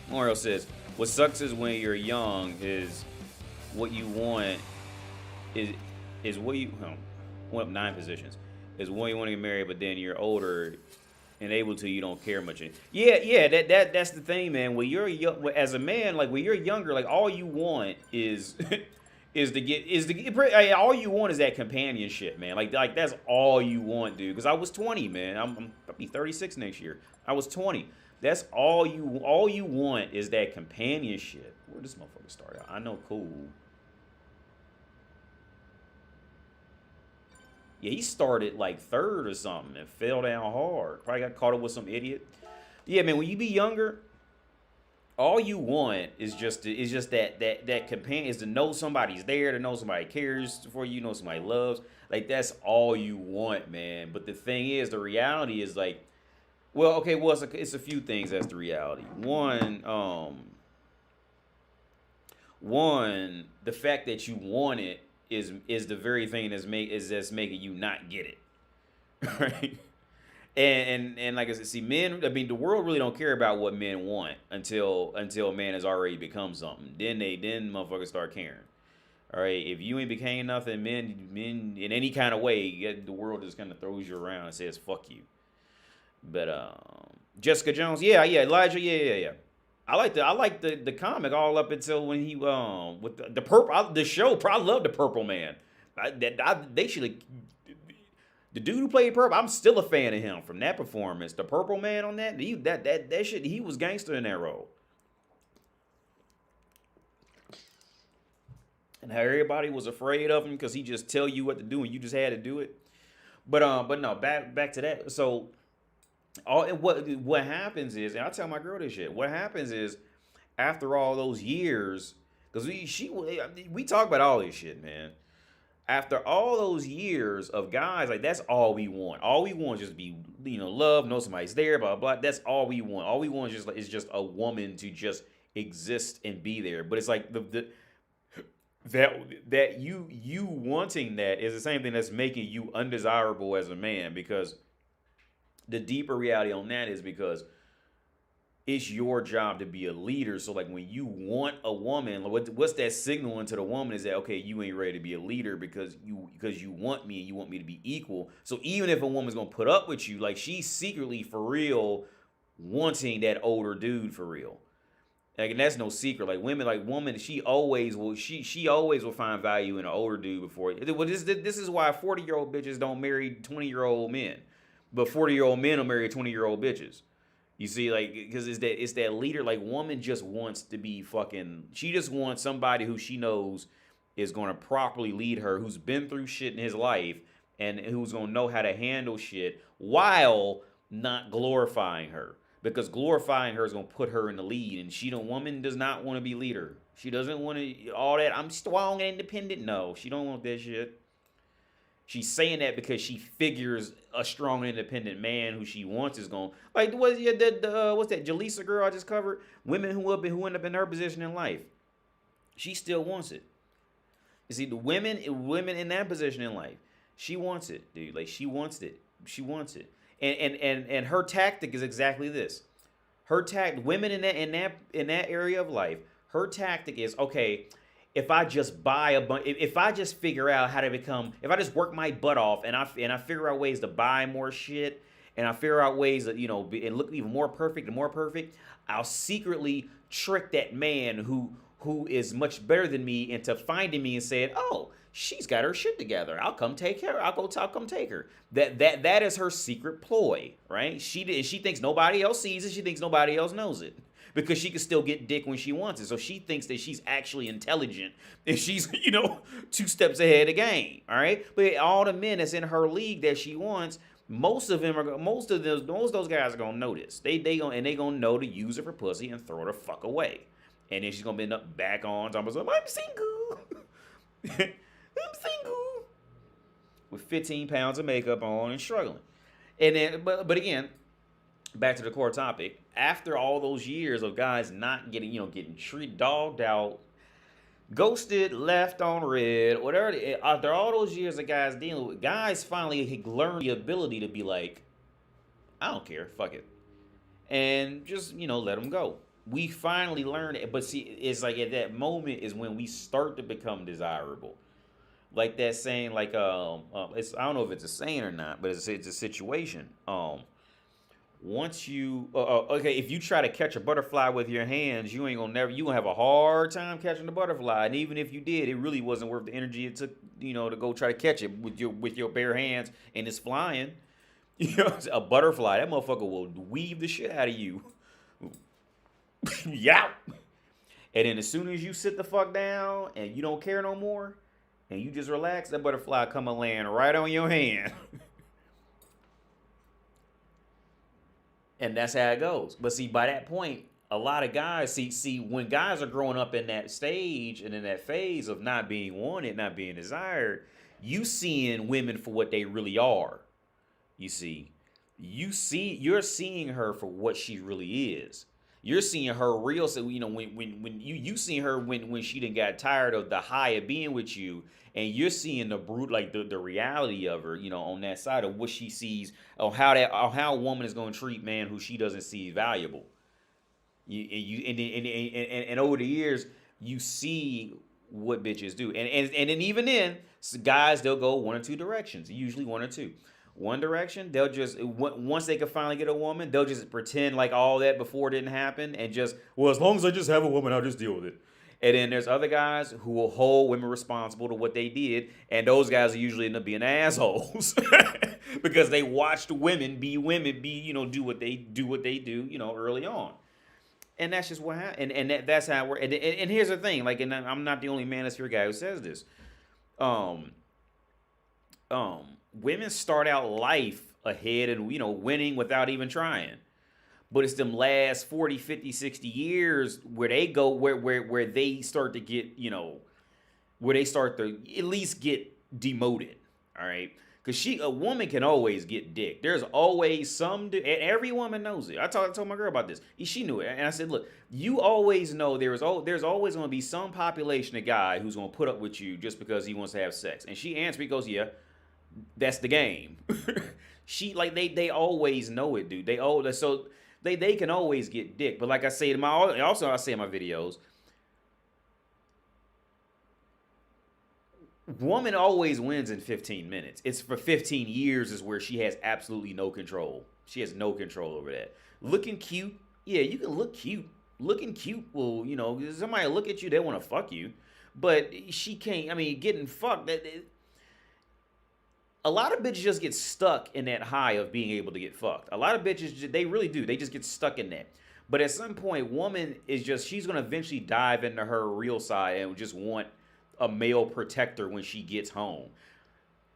Mario says, what sucks is when you're young is what you want is what you went up 9 positions. Is when you want to get married, but then you're older and able to, you don't care much. Yeah, that's the thing, man. When you're young, as a man, like when you're younger, like all you want is all you want is that companionship, man. Like that's all you want, dude. Because I was 20, man. I'll be 36 next year. I was 20. That's all you want is that companionship. Where this motherfucker started? I know, cool. Yeah, he started like third or something and fell down hard. Probably got caught up with some idiot. Yeah, man, when you be younger, all you want is just that companion, is to know somebody's there, to know somebody cares for you, know somebody loves. Like that's all you want, man. But the thing is, the reality is like, well, okay, well, it's a few things that's the reality. One, the fact that you want it is the very thing that's making you not get it, right? And like I said, see, men. I mean, the world really don't care about what men want until man has already become something. Then motherfuckers start caring. All right, if you ain't became nothing, men in any kind of way, the world just kind of throws you around and says fuck you. But Jessica Jones, yeah, Elijah, yeah. I like the comic all up until when he with the purple the show. I love the Purple Man. They should. The dude who played Purple, I'm still a fan of him from that performance. The Purple Man on that shit, he was gangster in that role. And how everybody was afraid of him because he just tell you what to do and you just had to do it. But no, back to that. So what happens is, and I tell my girl this shit. What happens is, after all those years, because we talk about all this shit, man. After all those years of guys, like that's all we want. All we want is just be, love, know somebody's there, blah blah. That's all we want. All we want is just a woman to just exist and be there. But it's like that you wanting that is the same thing that's making you undesirable as a man, because the deeper reality on that is because it's your job to be a leader. So like when you want a woman, what's that signaling to the woman is that, okay, you ain't ready to be a leader because you want me and you want me to be equal. So even if a woman's gonna put up with you, like she's secretly for real wanting that older dude for real. Like, and that's no secret. Like woman, she always will find value in an older dude before. Well, this is why 40-year-old bitches don't marry 20-year-old men, but 40-year-old men will marry 20-year-old bitches. You see, like, because it's that leader. Like, woman just wants to be fucking. She just wants somebody who she knows is going to properly lead her, who's been through shit in his life, and who's going to know how to handle shit while not glorifying her. Because glorifying her is going to put her in the lead, and woman does not want to be leader. She doesn't want to all that. I'm strong and independent. No, she don't want that shit. She's saying that because she figures a strong, independent man who she wants is going like what's that Jaleesa girl I just covered? Women who end up in her position in life. She still wants it. You see, the women in that position in life, she wants it, dude. Like she wants it. She wants it. And her tactic is exactly this. Women in that area of life, her tactic is okay. If I just buy a bunch, if I just figure out how to become, if I just work my butt off and I figure out ways to buy more shit and I figure out ways that and look even more perfect and more perfect, I'll secretly trick that man who is much better than me into finding me and saying, "Oh, she's got her shit together. I'll come take her. I'll come take her." That is her secret ploy, right? She thinks nobody else sees it. She thinks nobody else knows it because she can still get dick when she wants it. So she thinks that she's actually intelligent and she's 2 steps ahead of the game. All right, but all the men that's in her league that she wants. Most of those guys are gonna know this. They gonna know to use her for pussy and throw her the fuck away. And then she's gonna end up back on talking about, I'm single. I'm single. With 15 pounds of makeup on and struggling. And then, but again, back to the core topic. After all those years of guys not getting treated, dogged out, ghosted, left on red, whatever. After all those years of guys dealing with, guys finally learned the ability to be like, I don't care, fuck it, and just let them go. We finally learned it, but see, it's like at that moment is when we start to become desirable. Like that saying, like it's I don't know if it's a saying or not, but it's a situation. Once you okay, if you try to catch a butterfly with your hands, you gonna have a hard time catching the butterfly. And even if you did, it really wasn't worth the energy it took, to go try to catch it with your bare hands and it's flying. A butterfly, that motherfucker will weave the shit out of you. Yeah. And then as soon as you sit the fuck down and you don't care no more and you just relax, that butterfly come and land right on your hand. And that's how it goes. But see, by that point, a lot of guys see when guys are growing up in that stage and in that phase of not being wanted, not being desired, you seeing women for what they really are. You're seeing her for what she really is. You're seeing her real. So when you see her when she done got tired of the high of being with you, and you're seeing the brute, like the reality of her, on that side of what she sees, on how a woman is going to treat man who she doesn't see valuable. And over the years you see what bitches do, and then even then, guys, they'll go one or two directions, usually one or two. One direction, they'll just, once they can finally get a woman, they'll just pretend like all that before didn't happen and just, well, as long as I just have a woman, I'll just deal with it. And then there's other guys who will hold women responsible to what they did, and those guys usually end up being assholes because they watched women be, do what they do, early on. And that's just what happened. And that's how it works. And here's the thing, like, and I'm not the only manosphere guy who says this. Women start out life ahead and winning without even trying, but it's them last 40, 50, 60 years where they go where they start to get where they start to at least get demoted. All right, because a woman can always get dick. There's always and every woman knows it. I told my girl about this. She knew it, and I said, look, you always know there's always going to be some population of guy who's going to put up with you just because he wants to have sex. And she answered, because yeah, that's the game. They always know it, dude. They can always get dick. But like I say in my videos, woman always wins in 15 minutes. It's for 15 years is where she has absolutely no control. She has no control over that. Looking cute, yeah, you can look cute. Looking cute will, somebody look at you, they want to fuck you. But she can't, getting fucked, a lot of bitches just get stuck in that high of being able to get fucked. A lot of bitches, they really do. They just get stuck in that. But at some point, woman is she's going to eventually dive into her real side and just want a male protector when she gets home.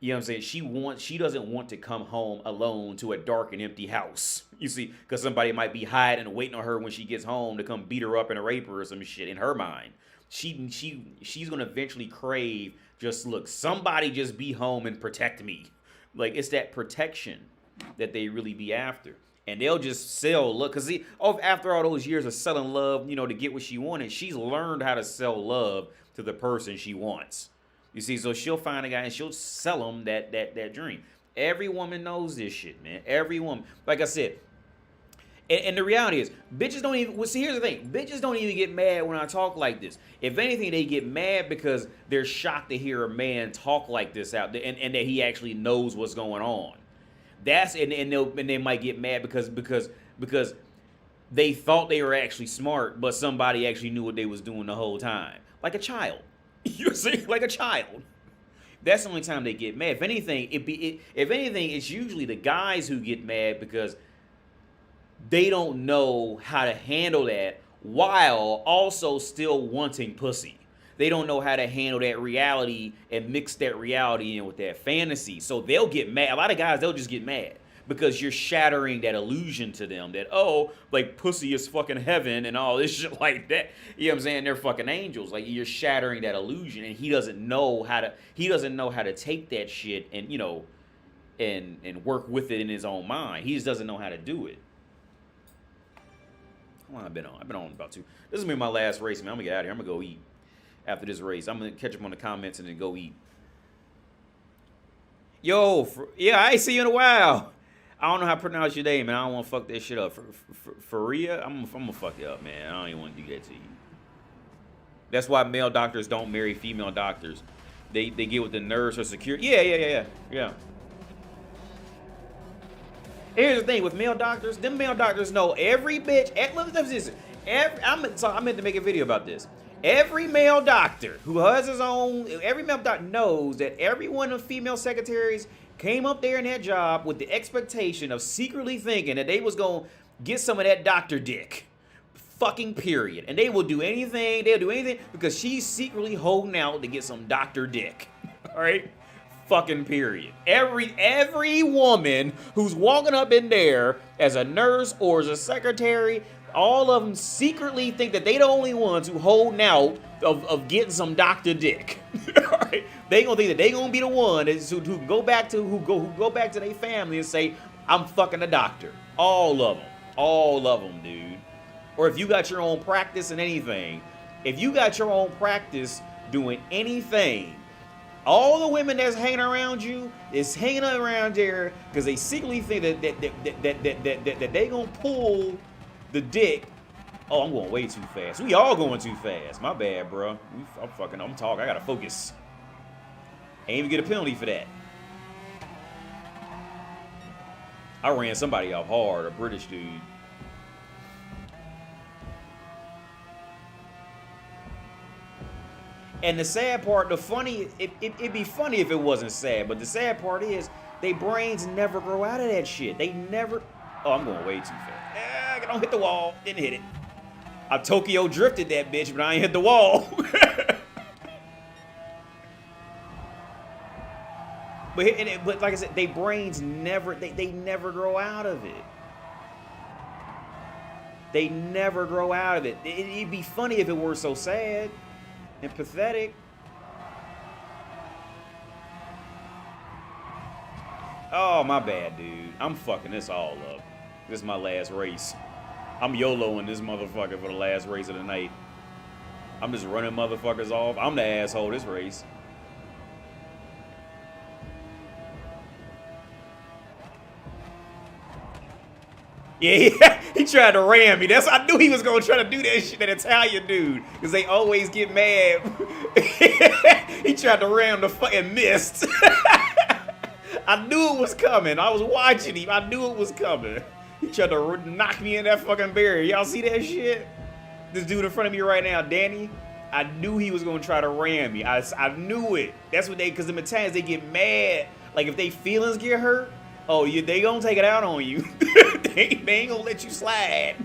You know what I'm saying? She doesn't want to come home alone to a dark and empty house. You see, because somebody might be hiding and waiting on her when she gets home to come beat her up and rape her or some shit in her mind. she's gonna eventually crave just look, somebody just be home and protect me. Like it's that protection that they really be after. And they'll just sell love. Because after all those years of selling love, to get what she wanted, she's learned how to sell love to the person she wants. You see, so she'll find a guy and she'll sell him that dream. Every woman knows this shit, man. Every woman. Like I said, and the reality is, bitches don't even, well, see, here's the thing. Bitches don't even get mad when I talk like this. If anything, they get mad because they're shocked to hear a man talk like this out there and that he actually knows what's going on. And they might get mad because they thought they were actually smart, but somebody actually knew what they was doing the whole time. Like a child. You see? Like a child. That's the only time they get mad. If anything, it's usually the guys who get mad because they don't know how to handle that while also still wanting pussy. They don't know how to handle that reality and mix that reality in with that fantasy. So they'll get mad. A lot of guys, they'll just get mad because you're shattering that illusion to them that, like pussy is fucking heaven and all this shit like that. You know what I'm saying? They're fucking angels. Like you're shattering that illusion, and he doesn't know how to take that shit and, and work with it in his own mind. He just doesn't know how to do it. How long I've been on? I've been on about 2. This is gonna be my last race, man. I'm gonna get out of here. I'm gonna go eat. After this race, I'm gonna catch up on the comments and then go eat. Yo, I ain't see you in a while. I don't know how to pronounce your name, man. I don't want to fuck that shit up. Faria, I'm gonna fuck it up, man. I don't even want to do that to you. That's why male doctors don't marry female doctors. They get with the nurse or security. Yeah. Here's the thing with male doctors. Them male doctors know every bitch. I meant to make a video about this. Every male doctor who has his own, every male doctor knows that every one of the female secretaries came up there in that job with the expectation of secretly thinking that they was going to get some of that doctor dick. Fucking period. And they will do anything, they'll do anything because she's secretly holding out to get some doctor dick. All right? Fucking period. Every woman who's walking up in there as a nurse or as a secretary, all of them secretly think that they the only ones who holding out of getting some doctor dick. All right? They gonna think that they gonna be the one who go back to their family and say, I'm fucking a doctor. All of them, dude. Or if you got your own practice in anything, if you got your own practice doing anything, all the women that's hanging around you is hanging around there because they secretly think that they gonna pull the dick. Oh, I'm going way too fast. We all going too fast. My bad, bro. I'm talking. I gotta focus. Ain't even get a penalty for that. I ran somebody off hard, a British dude. And the sad part, it'd be funny if it wasn't sad, but the sad part is, they brains never grow out of that shit. They never. Oh, I'm going way too fast. I don't hit the wall. Didn't hit it. I Tokyo drifted that bitch, but I ain't hit the wall. But like I said, they brains never, they never grow out of it. They never grow out of it. It'd be funny if it were so sad and pathetic. Oh, my bad, dude. I'm fucking this all up. This is my last race. I'm YOLOing this motherfucker for the last race of the night. I'm just running motherfuckers off. I'm the asshole this race. Yeah, he tried to ram me. I knew he was gonna try to do that shit, that Italian dude, because they always get mad. He tried to ram the fucking missed. I knew it was coming. I was watching him. I knew it was coming. He tried to knock me in that fucking barrier. Y'all see that shit? This dude in front of me right now, Danny. I knew he was gonna try to ram me. I knew it. That's what because the Italians, they get mad. Like if they feelings get hurt, they gonna take it out on you. They ain't gonna let you slide.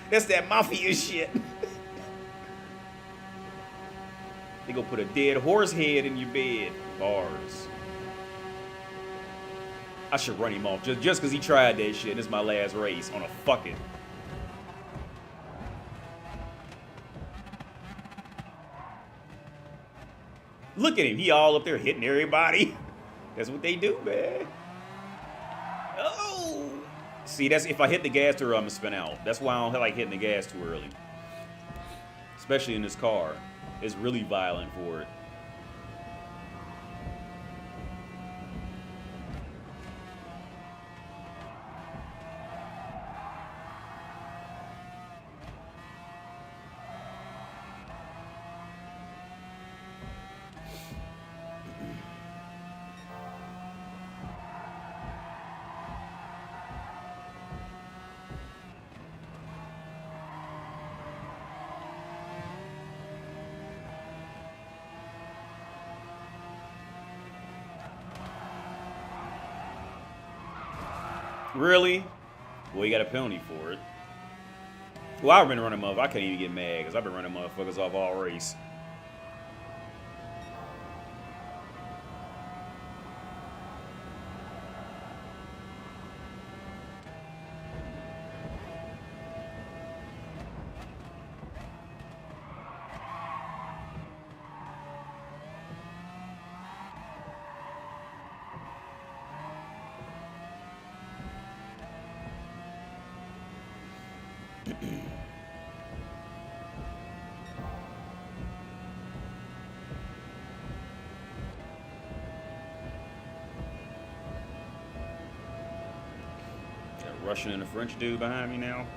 That's that mafia shit. They gonna put a dead horse head in your bed. Bars. I should run him off just because he tried that shit. This is my last race on a fucking. Look at him. He all up there hitting everybody. That's what they do, man. Oh. See, that's if I hit the gas too early, I'm going to spin out. That's why I don't like hitting the gas too early. Especially in this car. It's really violent for it. Really? Well, you got a penalty for it. Well, I've been running motherfuckers. I can't even get mad because I've been running motherfuckers off all race. Russian and a French dude behind me now.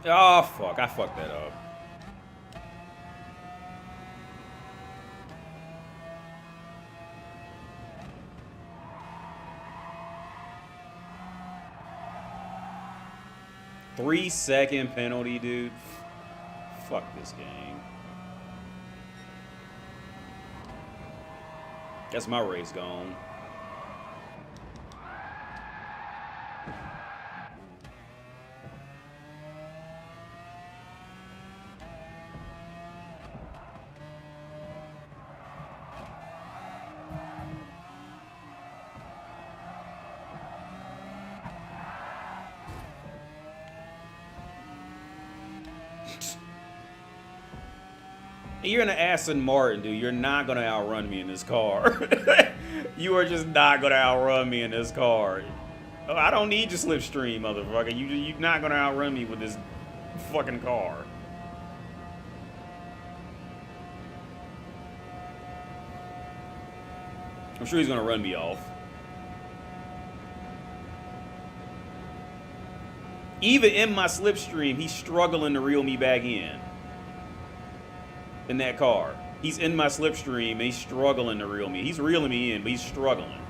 Oh, fuck. I fucked that up. Three-second penalty, dude. Fuck this game. That's my race gone. You're in an Aston Martin, dude. You're not going to outrun me in this car. You are just not going to outrun me in this car. Oh, I don't need your slipstream, motherfucker. You're not going to outrun me with this fucking car. I'm sure he's going to run me off. Even in my slipstream, he's struggling to reel me back in that car. He's in my slipstream and he's struggling to reel me. He's reeling me in, but he's struggling.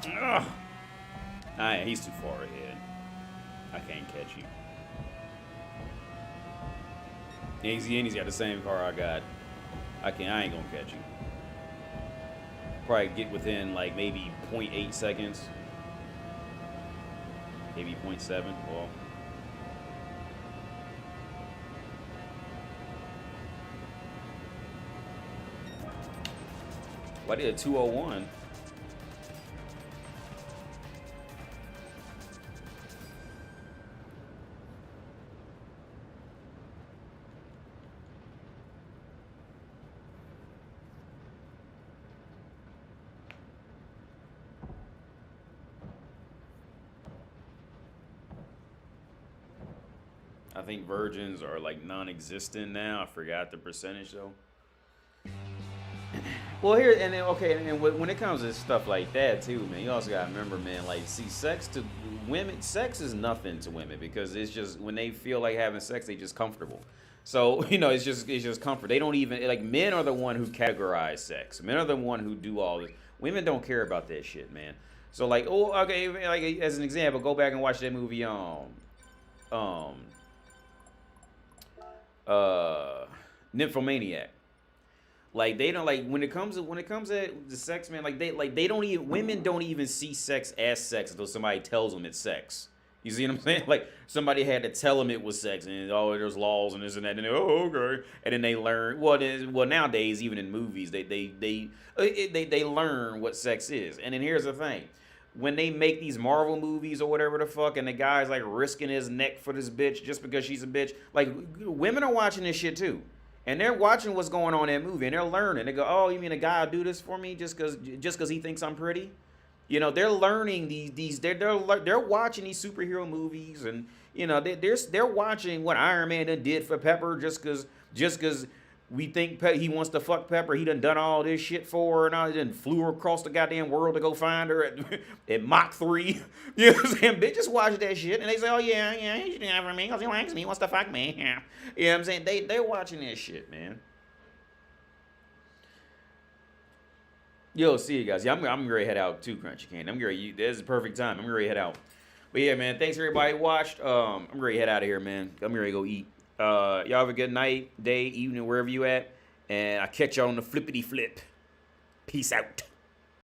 Ugh. He's too far ahead. I can't catch you. And he's got the same car I got. I ain't gonna catch you. Probably get within like maybe 0.8 seconds. Maybe 0.7. Well. Why did a 201? I think virgins are like non-existent now. I forgot the percentage though. Well, here and then and when it comes to stuff like that too, man, you also gotta remember, man. Like, see, sex to women, sex is nothing to women because it's just when they feel like having sex, they just comfortable. So it's just comfort. They don't even like men are the one who categorize sex. Men are the one who do all this. Women don't care about that shit, man. So like, oh, okay, like as an example, go back and watch that movie um Nymphomaniac. Like they don't like when it comes to the sex, man. They don't even women don't even see sex as sex until somebody tells them it's sex. You see what I'm saying? Like somebody had to tell them it was sex, and there's laws and this and that, and okay, and then they learn. Well, nowadays even in movies they learn what sex is. And then here's the thing. When they make these Marvel movies or whatever the fuck, and the guy's like risking his neck for this bitch just because she's a bitch, like women are watching this shit too, and they're watching what's going on in that movie, and they're learning. They go, "Oh, you mean a guy will do this for me just because he thinks I'm pretty?" They're learning they're watching these superhero movies, and they're watching what Iron Man did for Pepper just because we think he wants to fuck Pepper. He done all this shit for her, and he done flew her across the goddamn world to go find her at Mach 3. You know what I'm saying? Bitches watch that shit, and they say, oh, yeah, he should do that for me because he likes me, he wants to fuck me. Yeah. You know what I'm saying? They're watching that shit, man. Yo, see you guys. Yeah, I'm ready to head out too, Crunchy Cane. This is the perfect time. I'm ready to head out. But yeah, man, thanks everybody who watched. I'm ready to head out of here, man. I'm ready to go eat. Y'all have a good night, day, evening, wherever you at. And I'll catch y'all on the flippity flip. Peace out.